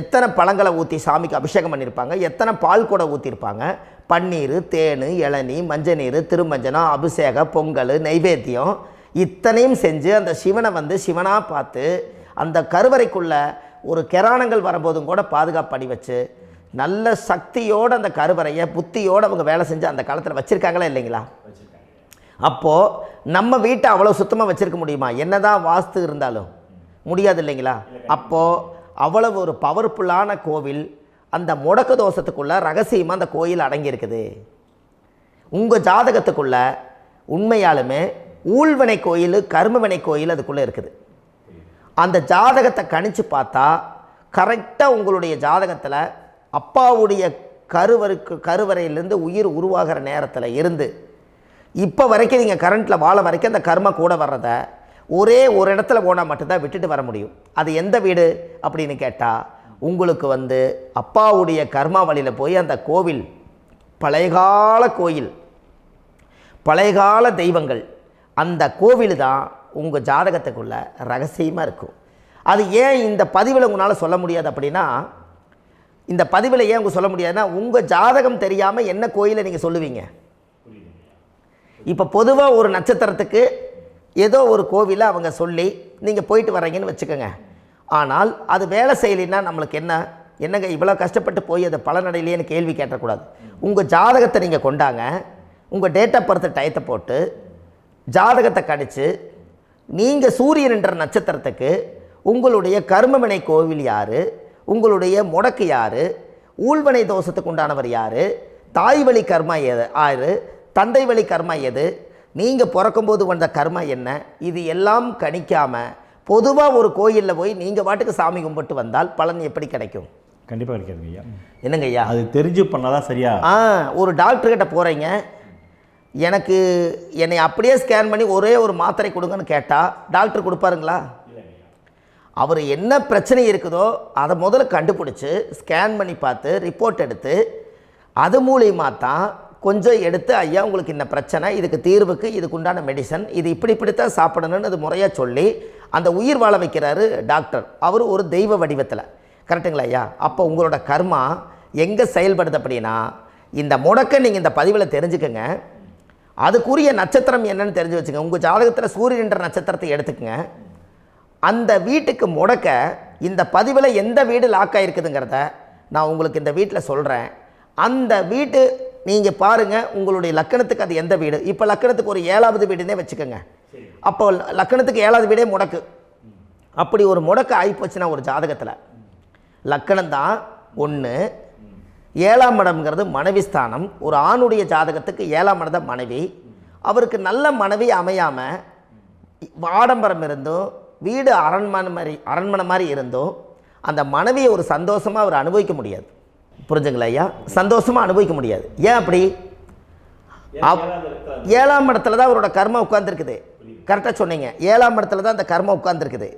எத்தனை பழங்களை ஊற்றி சாமிக்கு அபிஷேகம் பண்ணியிருப்பாங்க, எத்தனை பால் கூட ஊற்றிருப்பாங்க, பன்னீர், தேன், இளநீ, மஞ்சள் நீர், திருமஞ்சனம், அபிஷேகம், பொங்கல், நைவேத்தியம் இத்தனையும் செஞ்சு அந்த சிவனை வந்து சிவனாக பார்த்து அந்த கருவறைக்குள்ள ஒரு கிராணங்கள் வரும்போதும் கூட பாதுகாப்பு பண்ணி வச்சு நல்ல சக்தியோடு அந்த கருவறையை புத்தியோடு அவங்க வேலை செஞ்சு அந்த காலத்தில் வச்சுருக்காங்களா இல்லைங்களா? அப்போது நம்ம வீட்டை அவ்வளோ சுத்தமாக வச்சுருக்க முடியுமா? என்னதான் வாஸ்து இருந்தாலும் முடியாது இல்லைங்களா? அப்போது அவ்வளவு ஒரு பவர்ஃபுல்லான கோவில் அந்த முடக்கு தோஷத்துக்குள்ளே ரகசியமாக அந்த கோயில் அடங்கியிருக்குது. உங்கள் ஜாதகத்துக்குள்ளே உண்மையாலுமே ஊழ்வினை கோயில், கர்மவினை கோயில் அதுக்குள்ளே இருக்குது. அந்த ஜாதகத்தை கணிச்சு பார்த்தா கரெக்டாக உங்களுடைய ஜாதகத்தில் அப்பாவுடைய கருவறையிலேருந்து உயிர் உருவாகிற நேரத்தில் இருந்து இப்போ வரைக்கும் நீங்கள் கரண்ட்டில் வாழ வரைக்கும் அந்த கர்ம கூட வர்றதை ஒரே ஒரு இடத்துல போனால் மட்டும்தான் விட்டுட்டு வர முடியும். அது எந்த வீடு அப்படின்னு கேட்டால் உங்களுக்கு வந்து அப்பாவுடைய கர்மா வழியில் போய் அந்த கோவில் பழையகால கோயில், பழையகால தெய்வங்கள், அந்த கோவில் தான் உங்கள் ஜாதகத்துக்குள்ள ரகசியமாக இருக்கும். அது ஏன் இந்த பதிவில் உங்களால் சொல்ல முடியாது அப்படின்னா, இந்த பதிவில் ஏன் உங்க சொல்ல முடியாதுன்னா உங்கள் ஜாதகம் தெரியாமல் என்ன கோயிலை நீங்கள் சொல்லுவீங்க? இப்போ பொதுவாக ஒரு நட்சத்திரத்துக்கு ஏதோ ஒரு கோவிலை அவங்க சொல்லி நீங்கள் போயிட்டு வர்றீங்கன்னு வச்சுக்கோங்க. ஆனால் அது வேலை செய்யலைன்னா நம்மளுக்கு என்னங்க இவ்வளோ கஷ்டப்பட்டு போய் அதை பலனடையிலேன்னு கேள்வி கேட்டக்கூடாது. உங்கள் ஜாதகத்தை நீங்கள் கொண்டாங்க, உங்கள் டேட் ஆஃப் பர்த் டயத்தை போட்டு ஜாதகத்தை கணிச்சு நீங்கள் சூரியன் என்ற நட்சத்திரத்துக்கு உங்களுடைய கர்மவினை கோவில் யார், உங்களுடைய முடக்கு யார், ஊழ்வனை தோஷத்துக்கு உண்டானவர் யார், தாய் வழி கர்மா யார், தந்தை வழி கர்மா எது, நீங்கள் பிறக்கும்போது வந்த கர்மா என்ன, இது எல்லாம் கணிக்காமல் பொதுவாக ஒரு கோயிலில் போய் நீங்கள் பாட்டுக்கு சாமி கும்பிட்டு வந்தால் பலன் எப்படி கிடைக்கும்? கண்டிப்பாக கிடைக்காதுங்க ஐயா. என்னங்க ஐயா? அது தெரிஞ்சு பண்ணாதான் சரியா? ஒரு டாக்டர்கிட்ட போகிறீங்க, என்னை அப்படியே ஸ்கேன் பண்ணி ஒரே ஒரு மாத்திரை கொடுங்கன்னு கேட்டால் டாக்டர் கொடுப்பாருங்களா? அவர் என்ன பிரச்சனை இருக்குதோ அதை முதல்ல கண்டுபிடிச்சி ஸ்கேன் பண்ணி பார்த்து ரிப்போர்ட் எடுத்து அது மூலியமாக தான் கொஞ்சம் எடுத்து ஐயா உங்களுக்கு இந்த பிரச்சனை, இதுக்கு தீர்வுக்கு இதுக்குண்டான மெடிசன், இது இப்படித்தான் சாப்பிடணும்னு அது முறையாக சொல்லி அந்த உயிர் வாழ வைக்கிறாரு டாக்டர். அவர் ஒரு தெய்வ வடிவத்தில். கரெக்டுங்களா ஐயா? அப்போ உங்களோட கர்மா எங்கே செயல்படுது அப்படின்னா, இந்த முடக்க நீங்கள் இந்த பதிவில் தெரிஞ்சுக்கங்க. அதுக்குரிய நட்சத்திரம் என்னன்னு தெரிஞ்சு வச்சுங்க. உங்கள் ஜாதகத்தில் சூரியன் என்ற நட்சத்திரத்தை எடுத்துக்கங்க. அந்த வீட்டுக்கு முடக்க இந்த பதிவில் எந்த வீடு லாக் ஆகிருக்குதுங்கிறத நான் உங்களுக்கு இந்த வீட்டில் சொல்கிறேன். அந்த வீட்டு நீங்கள் பாருங்கள், உங்களுடைய லக்கணத்துக்கு அது எந்த வீடு. இப்போ லக்கணத்துக்கு ஒரு 7வது வீடுன்னே வச்சுக்கோங்க. அப்போ லக்கணத்துக்கு 7வது வீடே முடக்கு. அப்படி ஒரு முடக்கு ஆகிப்போச்சுன்னா ஒரு ஜாதகத்தில் லக்கணம் தான் 1, 7ஆம் இடம்ங்கிறது மனைவி ஸ்தானம். ஒரு ஆணுடைய ஜாதகத்துக்கு 7ஆம் இடம் தான் மனைவி. அவருக்கு நல்ல மனைவி அமையாமல் ஆடம்பரம் இருந்தும் வீடு அரண்மனை மாதிரி இருந்தும் அந்த மனைவியை ஒரு சந்தோஷமாக அவர் அனுபவிக்க முடியாது. புரிஞ்சுங்களா ஐயா? சந்தோஷமாக அனுபவிக்க முடியாது. ஏன் அப்படி? 7ஆம் இடத்துல தான் அவரோட கர்மா உட்கார்ந்துருக்குது. கரெக்டாக சொன்னீங்க. 7ஆம் இடத்துல தான் அந்த கர்மா உட்கார்ந்துருக்குது.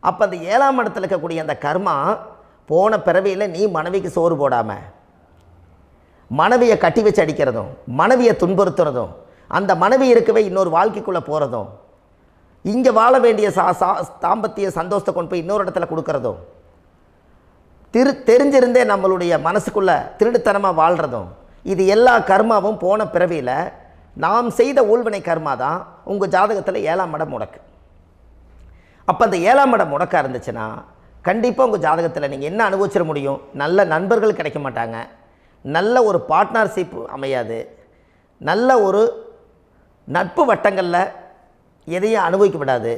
அப்போ அந்த 7ஆம் இடத்துல இருக்கக்கூடிய அந்த கர்மா போன பிறவியில் நீ மனைவிக்கு சோறு போடாமல் மனைவியை கட்டி வச்சு அடிக்கிறதும், மனைவியை துன்புறுத்துறதும், அந்த மனைவி இருக்கவே இன்னொரு வாழ்க்கைக்குள்ளே போகிறதும், இங்கே வாழ வேண்டிய தாம்பத்திய சந்தோஷத்தை கொண்டு போய் இன்னொரு இடத்துல கொடுக்கறதும், தெரிஞ்சிருந்தே நம்மளுடைய மனசுக்குள்ளே திருடுத்தனமாக வாழ்கிறதும், இது எல்லா கர்மாவும் போன பிறவியில் நாம் செய்த ஊழ்வினை கர்மா தான் உங்கள் ஜாதகத்தில் 7ஆம் இடம் முடக்கு. அப்போ அந்த 7ஆம் இடம் முடக்கா இருந்துச்சுன்னா கண்டிப்பாக உங்கள் ஜாதகத்தில் நீங்கள் என்ன அனுபவிச்சிட முடியும்? நல்ல நண்பர்கள் கிடைக்க மாட்டாங்க, நல்ல ஒரு பார்ட்னர்ஷிப் அமையாது, நல்ல ஒரு நட்பு வட்டங்களில் எதையும் அனுபவிக்க விடாது,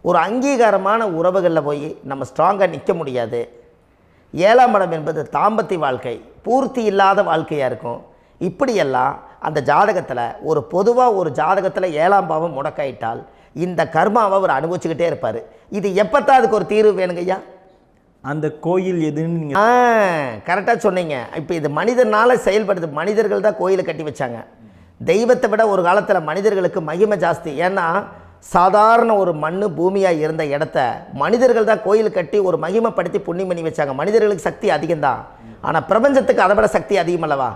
ஒரு அங்கீகாரமான உறவுகளில் போய் நம்ம ஸ்ட்ராங்காக நிற்க முடியாது. 7ஆம் இடம் என்பது தாம்பத்திய வாழ்க்கை, பூர்த்தி இல்லாத வாழ்க்கையாக இருக்கும். இப்படியெல்லாம் அந்த ஜாதகத்தில் ஒரு பொதுவாக ஒரு ஜாதகத்தில் 7ஆம் பாவம் முடக்காயிட்டால் இந்த கர்மாவை அவர் அனுபவிச்சுக்கிட்டே இருப்பார். இது எப்போத்தான் அதுக்கு ஒரு தீர்வு வேணுங்கய்யா? அந்த கோயில் எதுன்னு நீங்கள் கரெக்டாக சொன்னீங்க. இப்போ இது மனிதனால் செயல்படுது. மனிதர்கள் தான் கோயிலை கட்டி வச்சாங்க. தெய்வத்தை விட ஒரு காலத்தில் மனிதர்களுக்கு மகிமை ஜாஸ்தி. ஏன்னா சாதாரண ஒரு மண் பூமியாக இருந்த இடத்த மனிதர்கள் தான் கோயில் கட்டி ஒரு மகிமைப்படுத்தி புண்ணியம் பண்ணி வச்சாங்க. மனிதர்களுக்கு சக்தி அதிகம்தான், ஆனால் பிரபஞ்சத்துக்கு அதை விட சக்தி அதிகம் அல்லவா?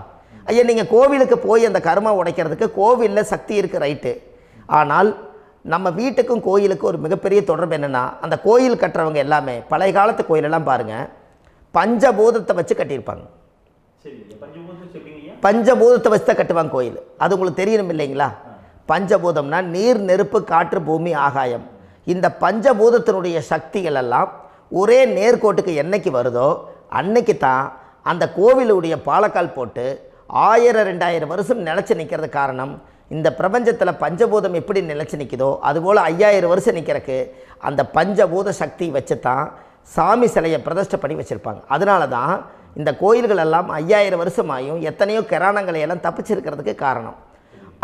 ஐயா, நீங்கள் கோவிலுக்கு போய் அந்த கர்மா உடைக்கிறதுக்கு கோவிலில் சக்தி இருக்குது, ரைட்டு. ஆனால் நம்ம வீட்டுக்கும் கோயிலுக்கும் ஒரு மிகப்பெரிய தொடர்பு என்னென்னா, அந்த கோயில் கட்டுறவங்க எல்லாமே பழைய காலத்து கோயிலெல்லாம் பாருங்கள், பஞ்சபூதத்தை வச்சு கட்டியிருப்பாங்க. பஞ்சபூதத்தை வச்சு தான் கட்டுவாங்க கோயில். அது உங்களுக்கு தெரியணும் இல்லைங்களா? பஞ்சபூதம்னா நீர், நெருப்பு, காற்று, பூமி, ஆகாயம். இந்த பஞ்சபூதத்தினுடைய சக்திகள் எல்லாம் ஒரே நேர்கோட்டுக்கு என்னைக்கு வருதோ அன்னைக்கு தான் அந்த கோவிலுடைய பாலக்கால் போட்டு 1000-2000 வருஷம் நிலச்சி நிற்கிறது. காரணம், இந்த பிரபஞ்சத்தில் பஞ்சபூதம் எப்படி நிலச்சி நிற்குதோ அதுபோல் 5000 வருஷம் நிற்கிறதுக்கு அந்த பஞ்சபூத சக்தி வச்சு தான் சாமி சிலையை பிரதிஷ்டை பண்ணி வச்சுருப்பாங்க. அதனால தான் இந்த கோயில்கள் எல்லாம் 5000 வருஷமாயும் எத்தனையோ கிராணங்களை எல்லாம் தப்பிச்சிருக்கிறதுக்கு காரணம்.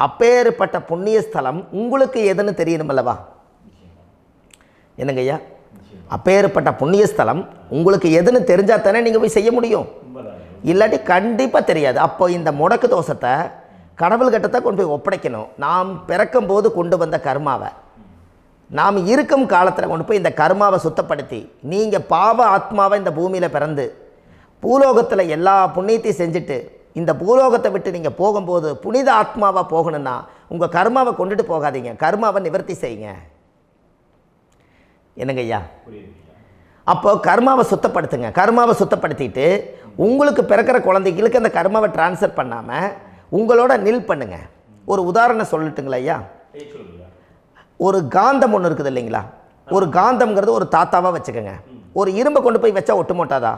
அப்பேற்பட்ட புண்ணிய ஸ்தலம் உங்களுக்கு எதுன்னு தெரியணும் அல்லவா? என்னங்க ஐயா? அப்பேற்பட்ட புண்ணிய ஸ்தலம் உங்களுக்கு எதுன்னு தெரிஞ்சால் தானே நீங்கள் போய் செய்ய முடியும், இல்லாட்டி கண்டிப்பாக தெரியாது. அப்போ இந்த முடக்கு தோஷத்தை கடவுள்கிட்ட கொண்டு போய் ஒப்படைக்கணும். நாம் பிறக்கும் போது கொண்டு வந்த கர்மாவை நாம் இருக்கும் காலத்தில் கொண்டு போய் இந்த கர்மாவை சுத்தப்படுத்தி, நீங்கள் பாவ ஆத்மாவை இந்த பூமியில் பிறந்து பூலோகத்தில் எல்லா புண்ணியத்தையும் செஞ்சுட்டு இந்த பூலோகத்தை விட்டு நீங்கள் போகும்போது புனித ஆத்மாவாக போகணுன்னா உங்கள் கர்மாவை கொண்டுட்டு போகாதீங்க, கர்மாவை நிவர்த்தி செய்யுங்க. என்னங்க ஐயா? அப்போ கர்மாவை சுத்தப்படுத்துங்க. கர்மாவை சுத்தப்படுத்திட்டு உங்களுக்கு பிறக்கிற குழந்தைகளுக்கு அந்த கர்மாவை டிரான்ஸ்ஃபர் பண்ணாமல் உங்களோட நில் பண்ணுங்க. ஒரு உதாரணம் சொல்லட்டுங்களா ஐயா? ஒரு காந்தம் ஒன்று இருக்குது இல்லைங்களா? ஒரு காந்தம்ங்கிறது ஒரு தாத்தாவாக வச்சுக்கோங்க. ஒரு இரும்பை கொண்டு போய் வச்சா ஒட்டு மோட்டாதா?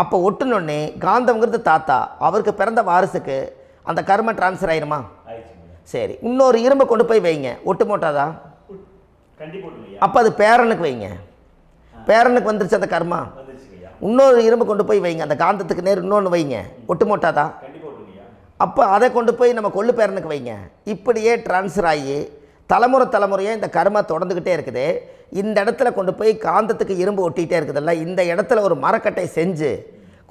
அப்போ ஒட்டுனோடனே காந்தம்ங்கிறது தாத்தா, அவருக்கு பிறந்த வாரிசுக்கு அந்த கர்ம டிரான்ஸ்ஃபர் ஆயிருமா? சரி, இன்னொரு இரும்பை கொண்டு போய் வைங்க, ஒட்டு மோட்டாதா? அப்போ அது பேரனுக்கு வைங்க, பேரனுக்கு வந்துருச்சு அந்த கர்மா. இன்னொரு இரும்பை கொண்டு போய் வைங்க, அந்த காந்தத்துக்கு நேர் இன்னொன்று வைங்க, ஒட்டு மோட்டாதா? அப்போ அதை கொண்டு போய் நம்ம கொள்ளு பேரனுக்கு வைங்க. இப்படியே டிரான்ஸ்ஃபர் ஆகி தலைமுறையாக இந்த கர்மா தொடர்ந்துக்கிட்டே இருக்குது. இந்த இடத்துல கொண்டு போய் காந்தத்துக்கு இரும்பு ஒட்டிகிட்டே இருக்குதுல்ல, இந்த இடத்துல ஒரு மரக்கட்டை செஞ்சு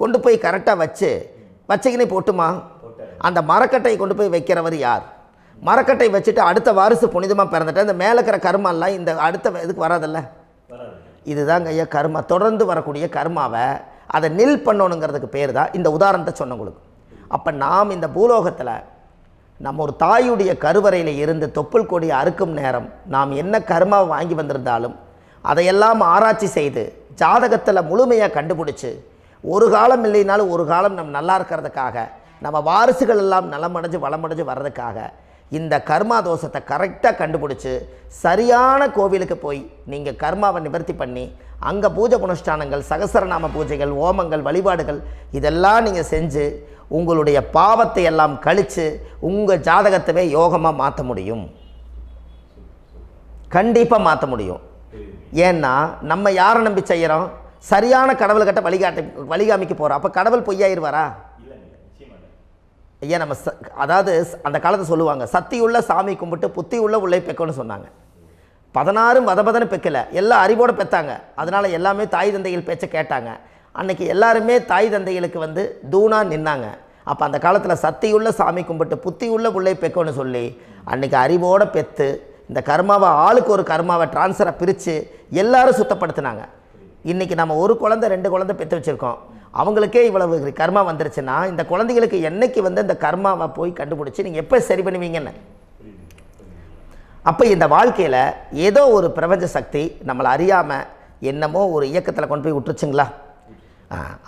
கொண்டு போய் கரெக்டாக வச்சுக்கினே போட்டுமா? அந்த மரக்கட்டையை கொண்டு போய் வைக்கிறவர் யார்? மரக்கட்டை வச்சுட்டு அடுத்த வாரிசு புனிதமாக பிறந்துட்டு அந்த மேலே இருக்கிற கர்மாலாம் இந்த அடுத்த இதுக்கு வராதில்ல. இதுதாங்க ஐயா கர்மா. தொடர்ந்து வரக்கூடிய கர்மாவை அதை நில் பண்ணணுங்கிறதுக்கு பேர் தான் இந்த உதாரணத்தை சொன்னவங்களுக்கு. அப்போ நாம் இந்த பூலோகத்தில் நம்ம ஒரு தாயுடைய கருவறையில் இருந்து தொப்புள் கொடி அறுக்கும் நேரம் நாம் என்ன கர்மாவை வாங்கி வந்திருந்தாலும் அதையெல்லாம் ஆராய்ச்சி செய்து ஜாதகத்தில் முழுமையாக கண்டுபிடிச்சி ஒரு காலம் இல்லைனாலும் ஒரு காலம் நம்ம நல்லா இருக்கிறதுக்காக, நம்ம வாரிசுகள் எல்லாம் நலமடைஞ்சு வளமடைஞ்சு வர்றதுக்காக இந்த கர்மா தோஷத்தை கரெக்டாக கண்டுபிடிச்சி சரியான கோவிலுக்கு போய் நீங்கள் கர்மாவை நிவர்த்தி பண்ணி அங்கே பூஜை புனஸ்தானங்கள், சகசரநாம பூஜைகள், ஓமங்கள், வழிபாடுகள் இதெல்லாம் நீங்கள் செஞ்சு உங்களுடைய பாவத்தை எல்லாம் கழித்து உங்கள் ஜாதகத்தவே யோகமாக மாற்ற முடியும். கண்டிப்பாக மாற்ற முடியும். ஏன்னா நம்ம யாரை நம்பி செய்கிறோம்? சரியான கடவுள்கிட்ட வழிகாமிக்க போகிறோம். அப்போ கடவுள் பொய்யாயிருவாரா? ஐயா நம்ம அதாவது அந்த காலத்தை சொல்லுவாங்க, சத்தியுள்ள சாமி கும்பிட்டு புத்தி உள்ள உள்ளே பெக்கணும்னு சொன்னாங்க. 16 வதபதன்னு பெக்கலை, எல்லாம் அறிவோடு பெற்றாங்க. அதனால் எல்லாமே தாய் தந்தைகள் பேச்சை கேட்டாங்க. அன்றைக்கி எல்லாருமே தாய் தந்தைகளுக்கு தூணாக நின்னாங்க. அப்போ அந்த காலத்தில் சத்தியுள்ள சாமி கும்பிட்டு புத்தி உள்ள உள்ளே பெக்கணும்னு சொல்லி அன்றைக்கி அறிவோடு பெற்று இந்த கர்மாவை ஆளுக்கு ஒரு கர்மாவை டிரான்ஸ்ஃபரை பிரித்து எல்லாரும் சுத்தப்படுத்தினாங்க. இன்றைக்கி நம்ம ஒரு குழந்தை 2 குழந்தை பெற்று வச்சுருக்கோம். அவங்களுக்கே இவ்வளவு கர்மா வந்துருச்சுன்னா இந்த குழந்தைகளுக்கு என்னைக்கு இந்த கர்மாவை போய் கண்டுபிடிச்சி நீங்கள் எப்போ சரி பண்ணுவீங்கன்னு. அப்போ இந்த வாழ்க்கையில் ஏதோ ஒரு பிரபஞ்ச சக்தி நம்மளை அறியாமல் என்னமோ ஒரு இயக்கத்தில் கொண்டு போய் விட்டுருச்சுங்களா?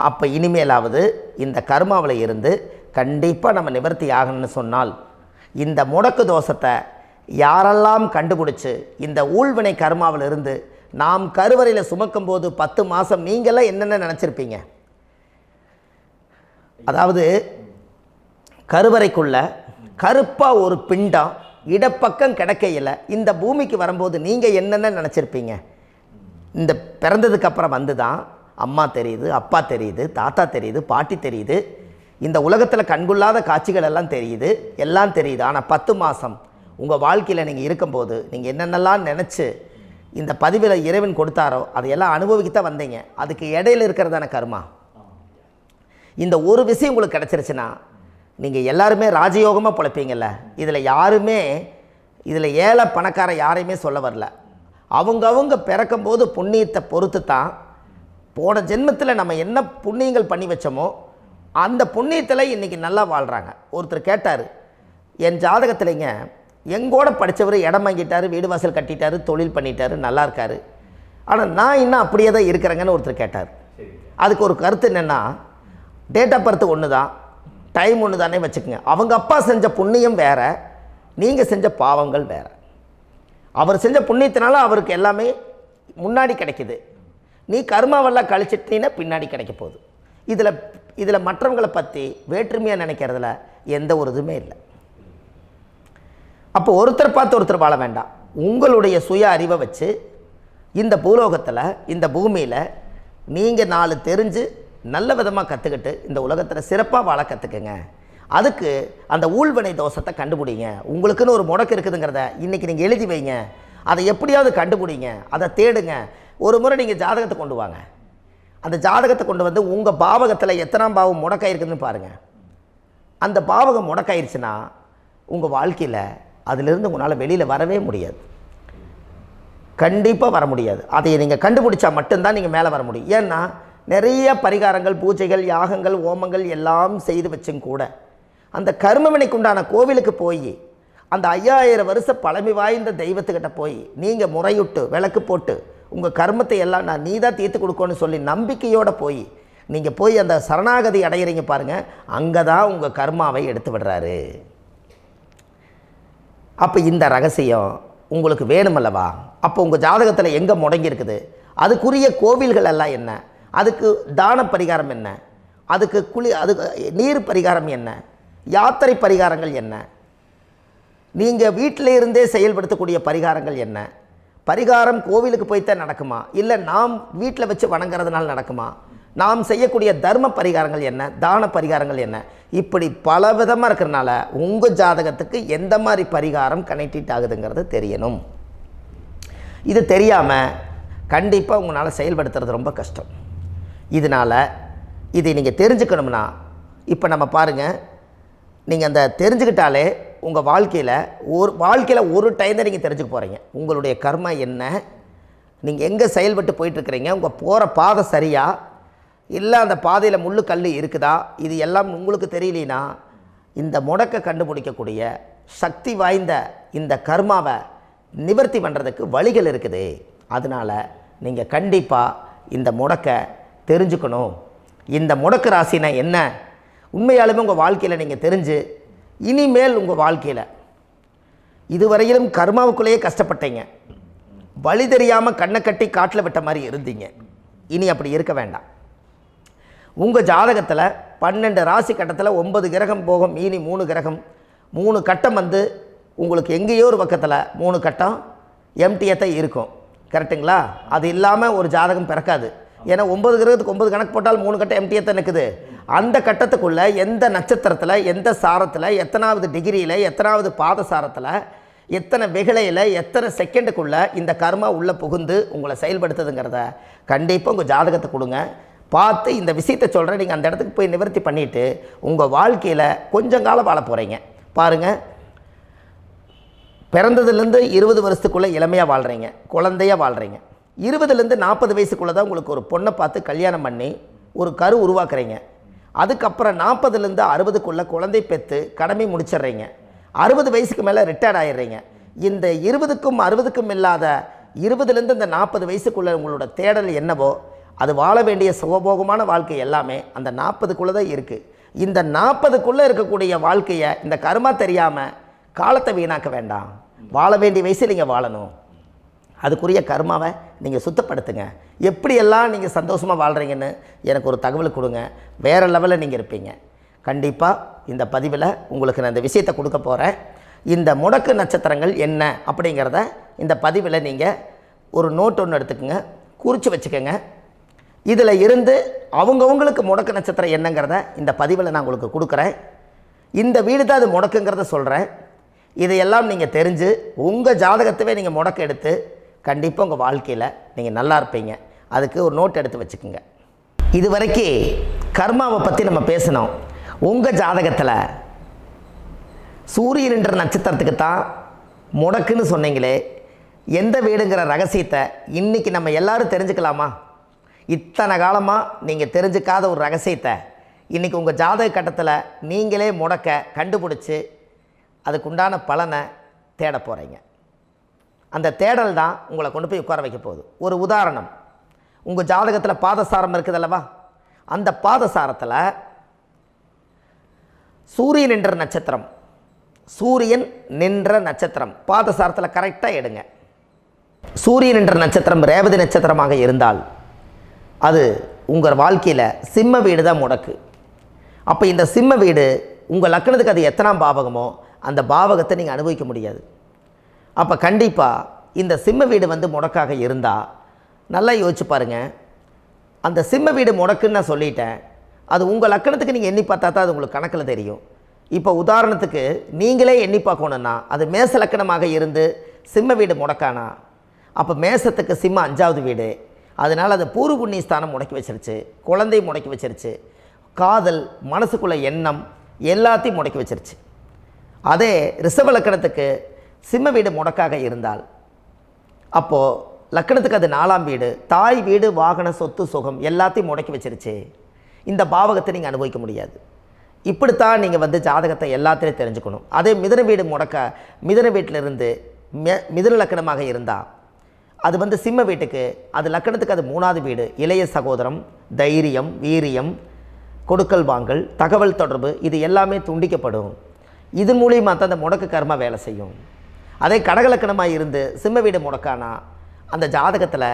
அப்போ இனிமேலாவது இந்த கர்மாவில் இருந்து கண்டிப்பாக நம்ம நிவர்த்தி ஆகணும்னு சொன்னால் இந்த முடக்கு தோஷத்தை யாரெல்லாம் கண்டுபிடிச்சி இந்த ஊழ்வினை கர்மாவில் இருந்து நாம் கருவறையில் சுமக்கும் போது 10 மாதம் நீங்களாம் என்னென்ன நினச்சிருப்பீங்க? அதாவது கருவறைக்குள்ள கருப்பாக ஒரு பிண்டம் இடப்பக்கம் கிடக்கையில் இந்த பூமிக்கு வரும்போது நீங்கள் என்னென்ன நினச்சிருப்பீங்க? இந்த பிறந்ததுக்கு அப்புறம் வந்து தான் அம்மா தெரியுது, அப்பா தெரியுது, தாத்தா தெரியுது, பாட்டி தெரியுது, இந்த உலகத்தில் கண்கொள்ளாத காட்சிகள் எல்லாம் தெரியுது, எல்லாம் தெரியுது. ஆனால் 10 மாதம் உங்கள் வாழ்க்கையில் நீங்கள் இருக்கும்போது நீங்கள் என்னென்னலாம் நினச்சி இந்த பதிவில் இறைவன் கொடுத்தாரோ அதையெல்லாம் அனுபவிக்கத்தான் வந்தீங்க. அதுக்கு இடையில இருக்கிறதான கர்மா. இந்த ஒரு விஷயம் உங்களுக்கு கிடச்சிருச்சுன்னா நீங்கள் எல்லாருமே ராஜயோகமாக பிழைப்பீங்கள்ல. இதில் ஏழை பணக்கார யாரையுமே சொல்ல வரல. அவங்க பிறக்கும்போது புண்ணியத்தை பொறுத்து தான் போன ஜென்மத்தில் நம்ம என்ன புண்ணியங்கள் பண்ணி வச்சோமோ அந்த புண்ணியத்தில் இன்றைக்கி நல்லா வாழ்கிறாங்க. ஒருத்தர் கேட்டார், என் ஜாதகத்தில்ங்க எங்கூட படித்தவர் இடம் வாங்கிட்டார், வீடு வாசல் கட்டிட்டார், தொழில் பண்ணிட்டார், நல்லா இருக்கார், ஆனால் நான் இன்னும் அப்படியே தான் இருக்கிறேங்கன்னு ஒருத்தர் கேட்டார். அதுக்கு ஒரு கருத்து என்னென்னா, டேட் ஆஃப் பர்த் ஒன்று தான், டைம் ஒன்று தானே வச்சுக்கோங்க. அவங்க அப்பா செஞ்ச புண்ணியம் வேறு, நீங்கள் செஞ்ச பாவங்கள் வேறு. அவர் செஞ்ச புண்ணியத்தினால அவருக்கு எல்லாமே முன்னாடி கிடைக்கிது. நீ கர்மாவெல்லாம் கழிச்சிட்டினா பின்னாடி கிடைக்க போகுது. இதில் மற்றவங்களை பற்றி வேற்றுமையாக நினைக்கிறதுல எந்த ஒரு இதுவுமே இல்லை. அப்போ ஒருத்தர் பார்த்து ஒருத்தர் வாழ வேண்டாம். உங்களுடைய சுய அறிவை வச்சு இந்த பூலோகத்தில் இந்த பூமியில் நீங்கள் 4 தெரிஞ்சு நல்ல விதமாக கற்றுக்கிட்டு இந்த உலகத்தில் சிறப்பாக வாழ கற்றுக்குங்க. அதுக்கு அந்த ஊழ்வினை தோஷத்தை கண்டுபிடிங்க. உங்களுக்குன்னு ஒரு முடக்கு இருக்குதுங்கிறத இன்றைக்கி நீங்கள் எழுதி வைங்க. அதை எப்படியாவது கண்டுபிடிங்க, அதை தேடுங்க. ஒரு முறை நீங்கள் ஜாதகத்தை கொண்டு வாங்க. அந்த ஜாதகத்தை கொண்டு வந்து உங்கள் பாவகத்தில் எத்தனாம் பாவம் முடக்காயிருக்குதுன்னு பாருங்கள். அந்த பாவகம் முடக்காயிருச்சுன்னா உங்கள் வாழ்க்கையில் அதிலிருந்து உங்களால் வெளியில் வரவே முடியாது, கண்டிப்பாக வர முடியாது. அதை நீங்கள் கண்டுபிடிச்சா மட்டும்தான் நீங்கள் மேலே வர முடியும். ஏன்னா நிறைய பரிகாரங்கள், பூஜைகள், யாகங்கள், ஓமங்கள் எல்லாம் செய்து வச்சும் கூட அந்த கர்மவினைக்கு உண்டான கோவிலுக்கு போய் அந்த 5000 வருஷ பழமை வாய்ந்த தெய்வத்துக்கிட்ட போய் நீங்கள் முறையிட்டு விளக்கு போட்டு உங்கள் கர்மத்தை எல்லாம் நான் நீ தான் தீர்த்து கொடுக்கணும்னு சொல்லி நம்பிக்கையோடு நீங்கள் போய் அந்த சரணாகதி அடையிறீங்க பாருங்கள், அங்கே தான் உங்கள் கர்மாவை எடுத்து விடுறாரு. அப்போ இந்த ரகசியம் உங்களுக்கு வேணுமல்லவா? அப்போ உங்கள் ஜாதகத்தில் எங்கே முடங்கி அதுக்குரிய கோவில்கள் எல்லாம் என்ன, அதுக்கு தான பரிகாரம் என்ன, அதுக்கு நீர் பரிகாரம் என்ன, யாத்திரை பரிகாரங்கள் என்ன, நீங்கள் வீட்டில் இருந்தே செயல்படுத்தக்கூடிய பரிகாரங்கள் என்ன, பரிகாரம் கோவிலுக்கு போய்த்தான் நடக்குமா, இல்லை நாம் வீட்டில் வச்சு வணங்குறதுனால நடக்குமா, நாம் செய்யக்கூடிய தர்ம பரிகாரங்கள் என்ன, தான பரிகாரங்கள் என்ன, இப்படி பல விதமாக இருக்கிறனால உங்கள் ஜாதகத்துக்கு எந்த மாதிரி பரிகாரம் கனெக்ட் ஆகுதுங்கிறது தெரியணும். இது தெரியாமல் கண்டிப்பாக உங்களால் செயல்படுத்துறது ரொம்ப கஷ்டம். இதனால் இதை நீங்கள் தெரிஞ்சுக்கணும்னா இப்போ நம்ம பாருங்கள், நீங்கள் அந்த தெரிஞ்சுக்கிட்டாலே உங்கள் வாழ்க்கையில் ஒரு டைம் தான் நீங்கள் தெரிஞ்சுக்க போகிறீங்க. உங்களுடைய கர்மா என்ன, நீங்கள் எங்கே செயல்பட்டு போயிட்டுருக்கிறீங்க, உங்கள் போகிற பாதை சரியா இல்லை அந்த பாதையில் முள்ளு கல் இருக்குதா, இது எல்லாம் உங்களுக்கு தெரியலனா இந்த முடக்கை கண்டுபிடிக்கக்கூடிய சக்தி வாய்ந்த இந்த கர்மாவை நிவர்த்தி பண்ணுறதுக்கு வழிகள் இருக்குது. அதனால் நீங்கள் கண்டிப்பாக இந்த முடக்கை தெரிஞ்சுக்கணும். இந்த முடக்கு ராசினா என்ன உண்மையாலுமே உங்கள் வாழ்க்கையில் நீங்கள் தெரிஞ்சு இனிமேல் உங்கள் வாழ்க்கையில் இதுவரையிலும் கர்மாவுக்குள்ளேயே கஷ்டப்பட்டீங்க, வழி தெரியாமல் கண்ணை கட்டி காட்டில் விட்ட மாதிரி இருந்தீங்க. இனி அப்படி இருக்க வேண்டாம். உங்கள் ஜாதகத்தில் 12 ராசி கட்டத்தில் 9 கிரகம் போகும், மீனி 3 கிரகம், 3 கட்டம் உங்களுக்கு எங்கேயோ ஒரு பக்கத்தில் 3 கட்டம் எம்டியாக தான் இருக்கும். கரெக்டுங்களா? அது இல்லாமல் ஒரு ஜாதகம் பிறக்காது. ஏன்னா 9 கிரகத்துக்கு 9 கணக்கு போட்டால் 3 கட்டம் எம்டியாக தான் நிற்குது. அந்த கட்டத்துக்குள்ளே எந்த நட்சத்திரத்தில், எந்த சாரத்தில், எத்தனாவது டிகிரியில், எத்தனாவது பாதசாரத்தில், எத்தனை வெகுளையில், எத்தனை செகண்டுக்குள்ளே இந்த கர்மா உள்ளே புகுந்து உங்களை செயல்படுத்துதுங்கிறத கண்டிப்பாக உங்கள் ஜாதகத்தை கொடுங்க. பார்த்து இந்த விஷயத்தை சொல்கிறேன், நீங்கள் அந்த இடத்துக்கு போய் நிவர்த்தி பண்ணிவிட்டு உங்கள் வாழ்க்கையில் கொஞ்சம் காலம் வாழ போகிறீங்க. பாருங்கள், பிறந்ததுலேருந்து 20 வருஷத்துக்குள்ளே இளமையாக வாழ்கிறீங்க, குழந்தையாக வாழ்கிறீங்க. 20லேருந்து 40 வயசுக்குள்ளே தான் உங்களுக்கு ஒரு பொண்ணை பார்த்து கல்யாணம் பண்ணி ஒரு கரு உருவாக்குறீங்க. அதுக்கப்புறம் 40லேருந்து 60க்குள்ளே குழந்தை பெற்று கடமை முடிச்சிடுறீங்க. 60 வயசுக்கு மேலே ரிட்டையர்ட் ஆகிடுறீங்க. இந்த 20க்கும் 60க்கும் இல்லாத 20லேருந்து இந்த 40 வயசுக்குள்ளே உங்களோட தேடல் என்னவோ அது வாழ வேண்டிய சுகபோகமான வாழ்க்கை எல்லாமே அந்த 40க்குள்ளே தான் இருக்குது. இந்த 40க்குள்ளே இருக்கக்கூடிய வாழ்க்கையை இந்த கர்மா தெரியாமல் காலத்தை வீணாக்க வேண்டாம். வாழ வேண்டிய வயசில் நீங்கள் வாழணும். அதுக்குரிய கர்மாவை நீங்கள் சுத்தப்படுத்துங்க. எப்படியெல்லாம் நீங்கள் சந்தோஷமாக வாழ்கிறீங்கன்னு எனக்கு ஒரு தகவல் கொடுங்க. வேறு லெவலில் நீங்கள் இருப்பீங்க. கண்டிப்பாக இந்த பதிவில் உங்களுக்கு நான் இந்த விஷயத்தை கொடுக்க போகிறேன். இந்த முடக்கு நட்சத்திரங்கள் என்ன அப்படிங்கிறத இந்த பதிவில் நீங்கள் ஒரு நோட் ஒன்று எடுத்துக்கோங்க, குறித்து வச்சுக்கோங்க. இதில் இருந்து அவங்கவுங்களுக்கு முடக்கு நட்சத்திரம் என்னங்கிறத இந்த பதிவில் நான் உங்களுக்கு கொடுக்குறேன். இந்த வீடு தான் அது முடக்குங்கிறத சொல்கிறேன். இதையெல்லாம் நீங்கள் தெரிஞ்சு உங்கள் ஜாதகத்தவே நீங்கள் முடக்கு எடுத்து கண்டிப்பாக உங்கள் வாழ்க்கையில் நீங்கள் நல்லா இருப்பீங்க. அதுக்கு ஒரு நோட் எடுத்து வச்சுக்கோங்க. இது வரைக்கும் கர்மாவை பற்றி நம்ம பேசினோம். உங்கள் ஜாதகத்தில் சூரியன் என்ற நட்சத்திரத்துக்கு தான் முடக்குன்னு சொன்னீங்களே, எந்த வீடுங்கிற ரகசியத்தை இன்றைக்கி நம்ம எல்லோரும் தெரிஞ்சுக்கலாமா? இத்தனை காலமாக நீங்கள் தெரிஞ்சுக்காத ஒரு ரகசியத்தை இன்றைக்கி உங்கள் ஜாதக கட்டத்தில் நீங்களே முடக்க கண்டுபிடிச்சி அதுக்குண்டான பலனை தேட போகிறீங்க. அந்த தேடல் தான் உங்களை கொண்டு போய் உட்கார வைக்க போகுது. ஒரு உதாரணம், உங்கள் ஜாதகத்தில் பாதசாரம் இருக்குது அல்லவா? அந்த பாதசாரத்தில் சூரியன் என்ற நட்சத்திரம், சூரியன் நின்ற நட்சத்திரம் பாதசாரத்தில் கரெக்டாக எடுங்க. சூரியன் என்ற நட்சத்திரம் ரேவதி நட்சத்திரமாக இருந்தால் அது உங்கள் வாழ்க்கையில் சிம்ம வீடு தான் முடக்கு. அப்போ இந்த சிம்ம வீடு உங்கள் லக்னத்துக்கு அது எத்தனாம் பாவகமோ அந்த பாவகத்தை நீங்கள் அனுபவிக்க முடியாது. அப்போ கண்டிப்பாக இந்த சிம்ம வீடு முடக்காக இருந்தால் நல்லா யோசிச்சு பாருங்கள். அந்த சிம்ம வீடு முடக்குன்னு நான் சொல்லிட்டேன். அது உங்கள் லக்கணத்துக்கு நீங்கள் எண்ணி பார்த்தா தான் அது உங்களுக்கு கணக்கில் தெரியும். இப்போ உதாரணத்துக்கு நீங்களே எண்ணி பார்க்கணுன்னா அது மேச லக்கணமாக இருந்து சிம்ம வீடு முடக்கானா, அப்போ மேசத்துக்கு சிம்ம 5வது வீடு. அதனால் அது பூர்வ புண்ணிய ஸ்தானம் முடக்கி வச்சிருச்சு, குழந்தை முடக்கி வச்சிருச்சு, காதல் மனசுக்குள்ள எண்ணம் எல்லாத்தையும் முடக்கி வச்சிருச்சு. அதே ரிஷப லக்கணத்துக்கு சிம்ம வீடு முடக்காக இருந்தால் அப்போது லக்கணத்துக்கு அது 4ஆம் வீடு, தாய் வீடு, வாகன, சொத்து, சுகம் எல்லாத்தையும் முடக்கி வச்சிருச்சு. இந்த பாவகத்தை நீங்கள் அனுபவிக்க முடியாது. இப்படித்தான் நீங்கள் ஜாதகத்தை எல்லாத்திலையும் தெரிஞ்சுக்கணும். அதே மிதுன வீடு முடக்க, மிதுன வீட்டிலிருந்து மிதுன லக்கணமாக இருந்தால் அது சிம்ம வீட்டுக்கு, அது லக்கணத்துக்கு அது 3வது வீடு, இளைய சகோதரம், தைரியம், வீரியம், கொடுக்கல் வாங்கல், தகவல் தொடர்பு, இது எல்லாமே துண்டிக்கப்படும். இது மூலியமாக தான் அந்த முடக்கு கர்மா வேலை செய்யும். அதே கடகலக்கணமாக இருந்து சிம்ம வீடு முடக்கானா அந்த ஜாதகத்தில்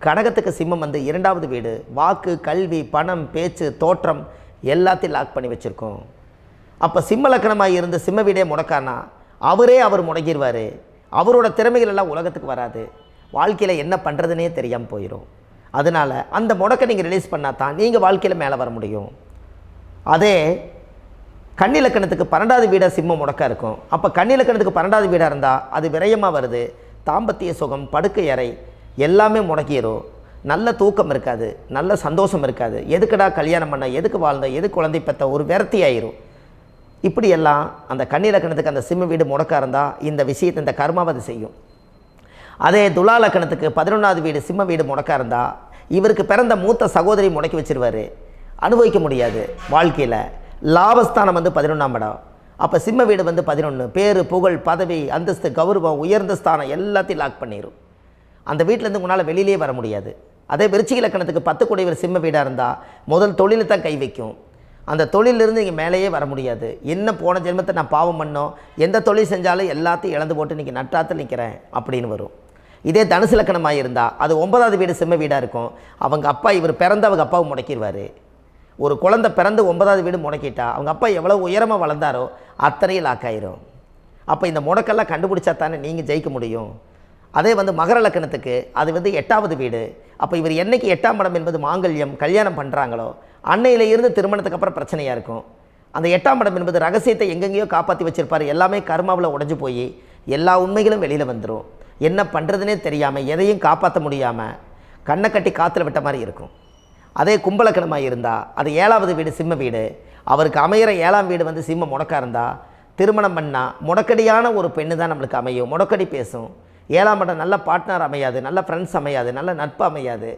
கடகத்துக்கு சிம்மம் 2வது வீடு, வாக்கு, கல்வி, பணம், பேச்சு, தோற்றம் எல்லாத்தையும் லாக் பண்ணி வச்சுருக்கோம். அப்போ சிம்ம லக்கணமாக இருந்து சிம்ம வீடே முடக்கானா அவர் முடங்கிடுவார். அவரோட திறமைகள் எல்லாம் உலகத்துக்கு வராது. வாழ்க்கையில் என்ன பண்ணுறதுனே தெரியாமல் போயிடும். அதனால் அந்த முடக்கை நீங்கள் ரிலீஸ் பண்ணால் தான் நீங்கள் வாழ்க்கையில் மேலே வர முடியும். அதே கன்னிலக்கணத்துக்கு 12வது வீடாக சிம்மம் முடக்கா இருக்கும். அப்போ கன்னிலக்கணத்துக்கு 12வது வீடாக இருந்தால் அது விரயமாக வருது. தாம்பத்திய சுகம், படுக்கை அறை எல்லாமே முடக்கிடும். நல்ல தூக்கம் இருக்காது, நல்ல சந்தோஷம் இருக்காது. எதுக்குடா கல்யாணம் பண்ண, எதுக்கு வாழ்ந்த, எது குழந்தை பெற்ற ஒரு விரக்தி ஆயிரும். இப்படியெல்லாம் அந்த கன்னிலக்கணத்துக்கு அந்த சிம்ம வீடு முடக்கா இருந்தால் இந்த விஷயத்தை, இந்த கர்மாவை அது செய்யும். அதே துலா லக்கணத்துக்கு 11வது வீடு சிம்ம வீடு முடக்கா இருந்தால் இவருக்கு பிறந்த மூத்த சகோதரி முடக்கி வச்சிருவார். அனுபவிக்க முடியாது வாழ்க்கையில். லாபஸ்தானம் 11ஆம் இடம். அப்போ சிம்ம வீடு 11, பேர், புகழ், பதவி, அந்தஸ்து, கௌரவம், உயர்ந்த ஸ்தானம் எல்லாத்தையும் லாக் பண்ணிடும். அந்த வீட்டிலேருந்து உங்களால் வெளியிலே வர முடியாது. அதே விருச்சிக லக்கணத்துக்கு 10 கூடியவர் சிம்ம வீடாக இருந்தால் முதல் தொழிலை தான் கை வைக்கும். அந்த தொழிலிருந்து நீங்கள் மேலேயே வர முடியாது. என்ன போன ஜென்மத்தை நான் பாவம் பண்ணோம், எந்த தொழில் செஞ்சாலும் எல்லாத்தையும் இழந்து போட்டு நீங்கள் நட்டாத்தில் நிற்கிறேன் அப்படின்னு வரும். இதே தனுசு லக்கணமாக இருந்தால் அது 9வது வீடு சிம்ம வீடாக இருக்கும். அவங்க அப்பா, இவர் பிறந்த அவங்க அப்பாவை முடக்கிடுவார். ஒரு குழந்தை பிறந்து 9வது வீடு முடக்கிட்டா அவங்க அப்பா எவ்வளோ உயரமாக வளர்ந்தாரோ அத்தனையும் லாக் ஆயிரும். அப்போ இந்த முடக்கெல்லாம் கண்டுபிடிச்சா தானே நீங்கள் ஜெயிக்க முடியும். அதே மகர லக்கணத்துக்கு அது 8வது வீடு. அப்போ இவர் என்னைக்கு 8ஆம் இடம் என்பது மாங்கல்யம், கல்யாணம் பண்ணுறாங்களோ அன்னையில இருந்து திருமணத்துக்கு அப்புறம் பிரச்சனையாக இருக்கும். அந்த 8ஆம் இடம் என்பது ரகசியத்தை எங்கெங்கேயோ காப்பாற்றி வச்சிருப்பார். எல்லாமே கர்மாவில் உடஞ்சி போய் எல்லா உண்மைகளும் வெளியில் வந்துடும். என்ன பண்ணுறதுனே தெரியாமல், எதையும் காப்பாற்ற முடியாமல் கண்ணை கட்டி காற்றுல விட்ட மாதிரி இருக்கும். அதே கும்பலக்கணமாக இருந்தால் அது 7வது வீடு சிம்ம வீடு. அவருக்கு அமையிற 7ஆம் வீடு சிம்ம முடக்கா இருந்தால் திருமணம் பண்ணால் முடக்கடியான ஒரு பெண்ணு தான் நம்மளுக்கு அமையும். முடக்கடி பேசும். 7ஆம் இடம் நல்ல பார்ட்னர் அமையாது, நல்ல ஃப்ரெண்ட்ஸ் அமையாது, நல்ல நட்பு அமையாது.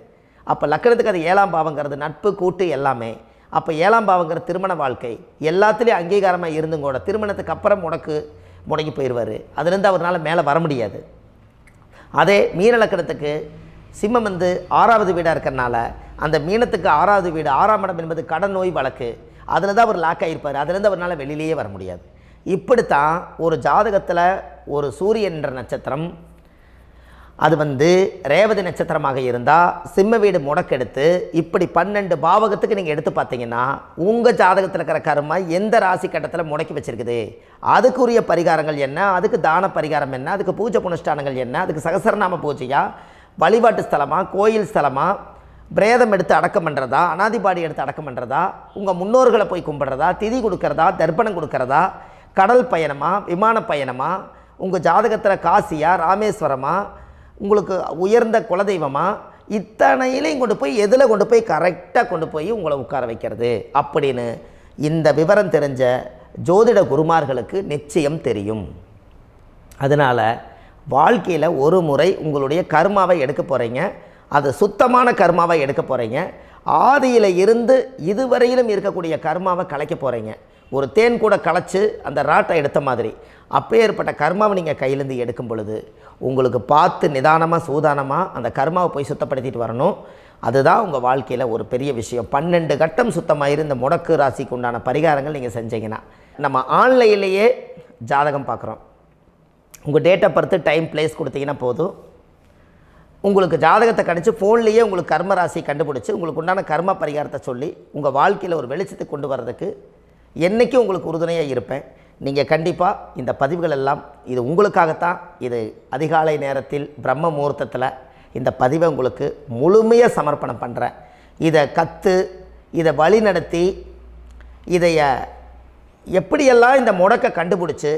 அப்போ லக்கணத்துக்கு அது 7ஆம் பாவங்கிறது நட்பு, கூட்டு எல்லாமே. அப்போ 7ஆம் பாவங்கிற திருமண வாழ்க்கை எல்லாத்துலேயும் அங்கீகாரமாக இருந்தும் கூட திருமணத்துக்கு அப்புறம் முடங்கி போயிடுவார். அதுலேருந்து அவரால் மேலே வர முடியாது. அதே மீன லக்கணத்துக்கு சிம்மம் 6வது வீடாக இருக்கிறனால அந்த மீனத்துக்கு 6வது வீடு, 6ஆம் இடம் என்பது கடன், நோய், வழக்கு, அதில் தான் அவர் லாக் ஆகியிருப்பார். அதுலேருந்து அவரால் வெளியிலேயே வர முடியாது. இப்படித்தான் ஒரு ஜாதகத்தில் ஒரு சூரியன் என்ற நட்சத்திரம் அது ரேவதி நட்சத்திரமாக இருந்தால் சிம்ம வீடு முடக்கெடுத்து இப்படி 12 பாவகத்துக்கு நீங்கள் எடுத்து பார்த்தீங்கன்னா உங்கள் ஜாதகத்தில் இருக்கிற கர்மா எந்த ராசி கட்டத்தில் முடக்கி வச்சிருக்குது, அதுக்குரிய பரிகாரங்கள் என்ன, அதுக்கு தான பரிகாரம் என்ன, அதுக்கு பூஜை புனஸ்தானங்கள் என்ன, அதுக்கு சகசரநாம பூஜையா, வழிபாட்டு ஸ்தலமா, கோயில் ஸ்தலமா, பிரேதம் எடுத்து அடக்கம் பண்ணுறதா, அனாதிபாடி எடுத்து அடக்கம் பண்ணுறதா, உங்கள் முன்னோர்களை போய் கும்பிட்றதா, திதி கொடுக்கறதா, தர்ப்பணம் கொடுக்கறதா, கடல் பயணமா, விமான பயணமா, உங்கள் ஜாதகத்தில் காசியா, ராமேஸ்வரமா, உங்களுக்கு உயர்ந்த குலதெய்வமா, இத்தனையிலையும் கொண்டு போய் எதில் கொண்டு போய் கரெக்டாக கொண்டு போய் உங்களை உட்கார வைக்கிறது அப்படின்னு இந்த விவரம் தெரிஞ்ச ஜோதிட குருமார்களுக்கு நிச்சயம் தெரியும். அதனால் வாழ்க்கையில் ஒரு முறை உங்களுடைய கர்மாவை எடுக்க போகிறீங்க, அது சுத்தமான கர்மாவை எடுக்க போகிறீங்க, ஆதியில் இருந்து இதுவரையிலும் இருக்கக்கூடிய கர்மாவை கலைக்க போகிறீங்க. ஒரு தேன் கூட கலைச்சி அந்த ராட்டை எடுத்த மாதிரி அப்பேற்பட்ட கர்மாவை நீங்கள் கையிலேருந்து எடுக்கும் பொழுது உங்களுக்கு பார்த்து நிதானமாக சூதானமாக அந்த கர்மாவை போய் சுத்தப்படுத்திட்டு வரணும். அதுதான் உங்கள் வாழ்க்கையில் ஒரு பெரிய விஷயம். 12 கட்டம் சுத்தமாயிரு இந்த முடக்கு ராசிக்கு உண்டான பரிகாரங்கள் நீங்கள் செஞ்சீங்கன்னா, நம்ம ஆன்லைன்லேயே ஜாதகம் பார்க்குறோம். உங்கள் date of birth, time, place கொடுத்தீங்கன்னா போதும், உங்களுக்கு ஜாதகத்தை கணிச்சு ஃபோன்லேயே உங்களுக்கு கர்ம ராசி கண்டுபிடிச்சி உங்களுக்கு உண்டான கர்ம பரிகாரத்தை சொல்லி உங்கள் வாழ்க்கையில் ஒரு வெளிச்சத்துக்கு கொண்டு வர்றதுக்கு என்றைக்கும் உங்களுக்கு உறுதுணையாக இருப்பேன். நீங்கள் கண்டிப்பாக இந்த பதிவுகள் எல்லாம் இது உங்களுக்காகத்தான். இது அதிகாலை நேரத்தில் பிரம்ம முகூர்த்தத்தில் இந்த பதிவை உங்களுக்கு முழுமையாக சமர்ப்பணம் பண்ணுறேன். இதை இதை வழி நடத்தி இதைய எப்படியெல்லாம் இந்த முடக்கை கண்டுபிடிச்சி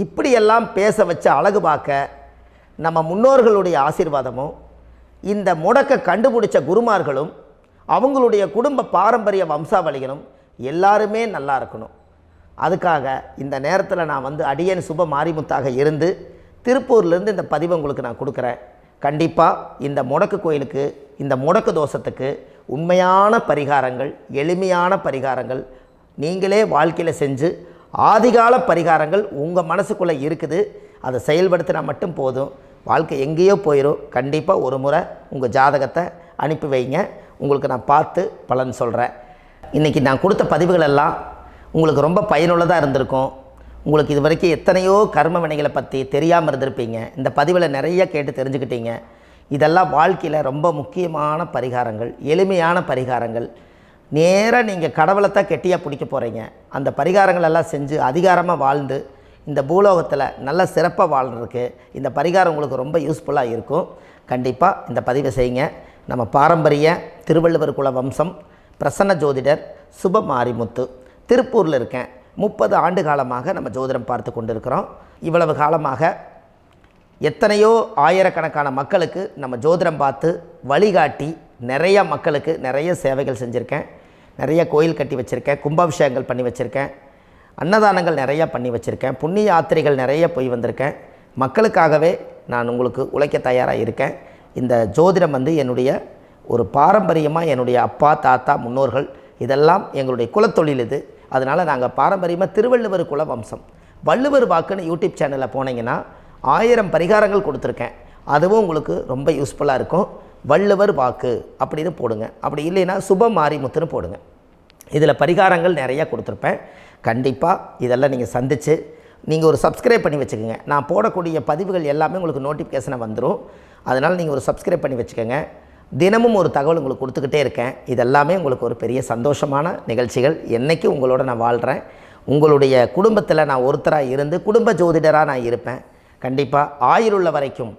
இப்படியெல்லாம் பேச வச்சு அழகு பார்க்க நம்ம முன்னோர்களுடைய ஆசீர்வாதமும் இந்த முடக்கை கண்டுபிடிச்ச குருமார்களும் அவங்களுடைய குடும்ப பாரம்பரிய வம்சாவளிகளும் எல்லாருமே நல்லா இருக்கணும். அதுக்காக இந்த நேரத்தில் நான் அடியேன் சுப மாரிமுத்தாக இருந்து திருப்பூர்லேருந்து இந்த பதிவை உங்களுக்கு நான் கொடுக்குறேன். கண்டிப்பாக இந்த முடக்கு கோயிலுக்கு, இந்த முடக்கு தோஷத்துக்கு உண்மையான பரிகாரங்கள், எளிமையான பரிகாரங்கள் நீங்களே வாழ்க்கையில் செஞ்சு ஆதிகால பரிகாரங்கள் உங்கள் மனசுக்குள்ளே இருக்குது. அதை செயல்படுத்தினா மட்டும் போதும், வாழ்க்கை எங்கேயோ போயிடும். கண்டிப்பாக ஒரு முறை உங்கள் ஜாதகத்தை அனுப்பி வைங்க, உங்களுக்கு நான் பார்த்து பலன் சொல்கிறேன். இன்றைக்கி நான் கொடுத்த பதிவுகள் எல்லாம் உங்களுக்கு ரொம்ப பயனுள்ளதாக இருந்திருக்கும். உங்களுக்கு இது வரைக்கும் எத்தனையோ கர்ம வினைகளை பற்றி தெரியாமல் இருந்திருப்பீங்க. இந்த பதிவில் நிறைய கேட்டு தெரிஞ்சுக்கிட்டீங்க. இதெல்லாம் வாழ்க்கையில் ரொம்ப முக்கியமான பரிகாரங்கள், எளிமையான பரிகாரங்கள். நேராக நீங்கள் கடவுளைத்தான் கெட்டியாக பிடிக்க போகிறீங்க. அந்த பரிகாரங்கள் எல்லாம் செஞ்சு அதிகாரமாக வாழ்ந்து இந்த பூலோகத்தில் நல்ல சிறப்பாக வாழ்கிறதுக்கு இந்த பரிகாரம் உங்களுக்கு ரொம்ப யூஸ்ஃபுல்லாக இருக்கும். கண்டிப்பாக இந்த பதிவை செய்யுங்க. நம்ம பாரம்பரிய திருவள்ளுவர் குல வம்சம், பிரசன்ன ஜோதிடர் சுப மாரிமுத்து, திருப்பூரில் இருக்கேன். 30 ஆண்டு காலமாக நம்ம ஜோதிடம் பார்த்து கொண்டிருக்கிறோம். இவ்வளவு காலமாக எத்தனையோ ஆயிரக்கணக்கான மக்களுக்கு நம்ம ஜோதிடம் பார்த்து வழிகாட்டி நிறைய மக்களுக்கு நிறைய சேவைகள் செஞ்சுருக்கேன். நிறைய கோயில் கட்டி வச்சுருக்கேன், கும்பாபிஷேகங்கள் பண்ணி வச்சுருக்கேன், அன்னதானங்கள் நிறையா பண்ணி வச்சுருக்கேன், புண்ணிய யாத்திரைகள் நிறைய போய் வந்திருக்கேன். மக்களுக்காகவே நான் உங்களுக்கு உழைக்க தயாராக இருக்கேன். இந்த ஜோதிடம் என்னுடைய ஒரு பாரம்பரியமாக என்னுடைய அப்பா, தாத்தா, முன்னோர்கள் இதெல்லாம் எங்களுடைய குலத்தொழில் இது. அதனால் நாங்கள் பாரம்பரியமாக திருவள்ளுவர் குல வம்சம். வள்ளுவர் வாக்குன்னு யூடியூப் சேனலில் போனீங்கன்னா 1000 பரிகாரங்கள் கொடுத்துருக்கேன். அதுவும் உங்களுக்கு ரொம்ப யூஸ்ஃபுல்லாக இருக்கும். வள்ளுவர் வாக்கு அப்படின்னு போடுங்க, அப்படி இல்லைன்னா சுப மாரிமுத்துன்னு போடுங்க. இதில் பரிகாரங்கள் நிறையா கொடுத்துருப்பேன். கண்டிப்பாக இதெல்லாம் நீங்கள் சந்தித்து நீங்கள் ஒரு சப்ஸ்கிரைப் பண்ணி வச்சுக்கோங்க. நான் போடக்கூடிய பதிவுகள் எல்லாமே உங்களுக்கு நோட்டிஃபிகேஷனாக வந்துடும். அதனால் நீங்கள் ஒரு சப்ஸ்கிரைப் பண்ணி வச்சுக்கோங்க. தினமும் ஒரு தகவல் உங்களுக்கு கொடுத்துக்கிட்டே இருக்கேன். இதெல்லாமே உங்களுக்கு ஒரு பெரிய சந்தோஷமான நிகழ்ச்சிகள். என்றைக்கும் உங்களோட நான் வாழ்கிறேன். உங்களுடைய குடும்பத்தில் நான் ஒருத்தராக இருந்து குடும்ப ஜோதிடராக நான் இருப்பேன். கண்டிப்பாக ஆயுளுள்ள வரைக்கும்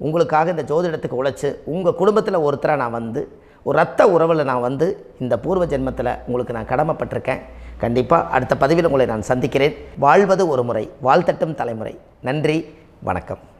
உங்களுக்காக இந்த ஜோதிடத்துக்கு உழைச்சி உங்கள் குடும்பத்தில் ஒருத்தராக நான் ஒரு ரத்த உறவில் நான் இந்த பூர்வ ஜென்மத்தில் உங்களுக்கு நான் கடமைப்பட்டிருக்கேன். கண்டிப்பாக அடுத்த பதிவில் உங்களை நான் சந்திக்கிறேன். வாழ்வது ஒரு முறை, வாழ்த்தட்டும் தலைமுறை. நன்றி, வணக்கம்.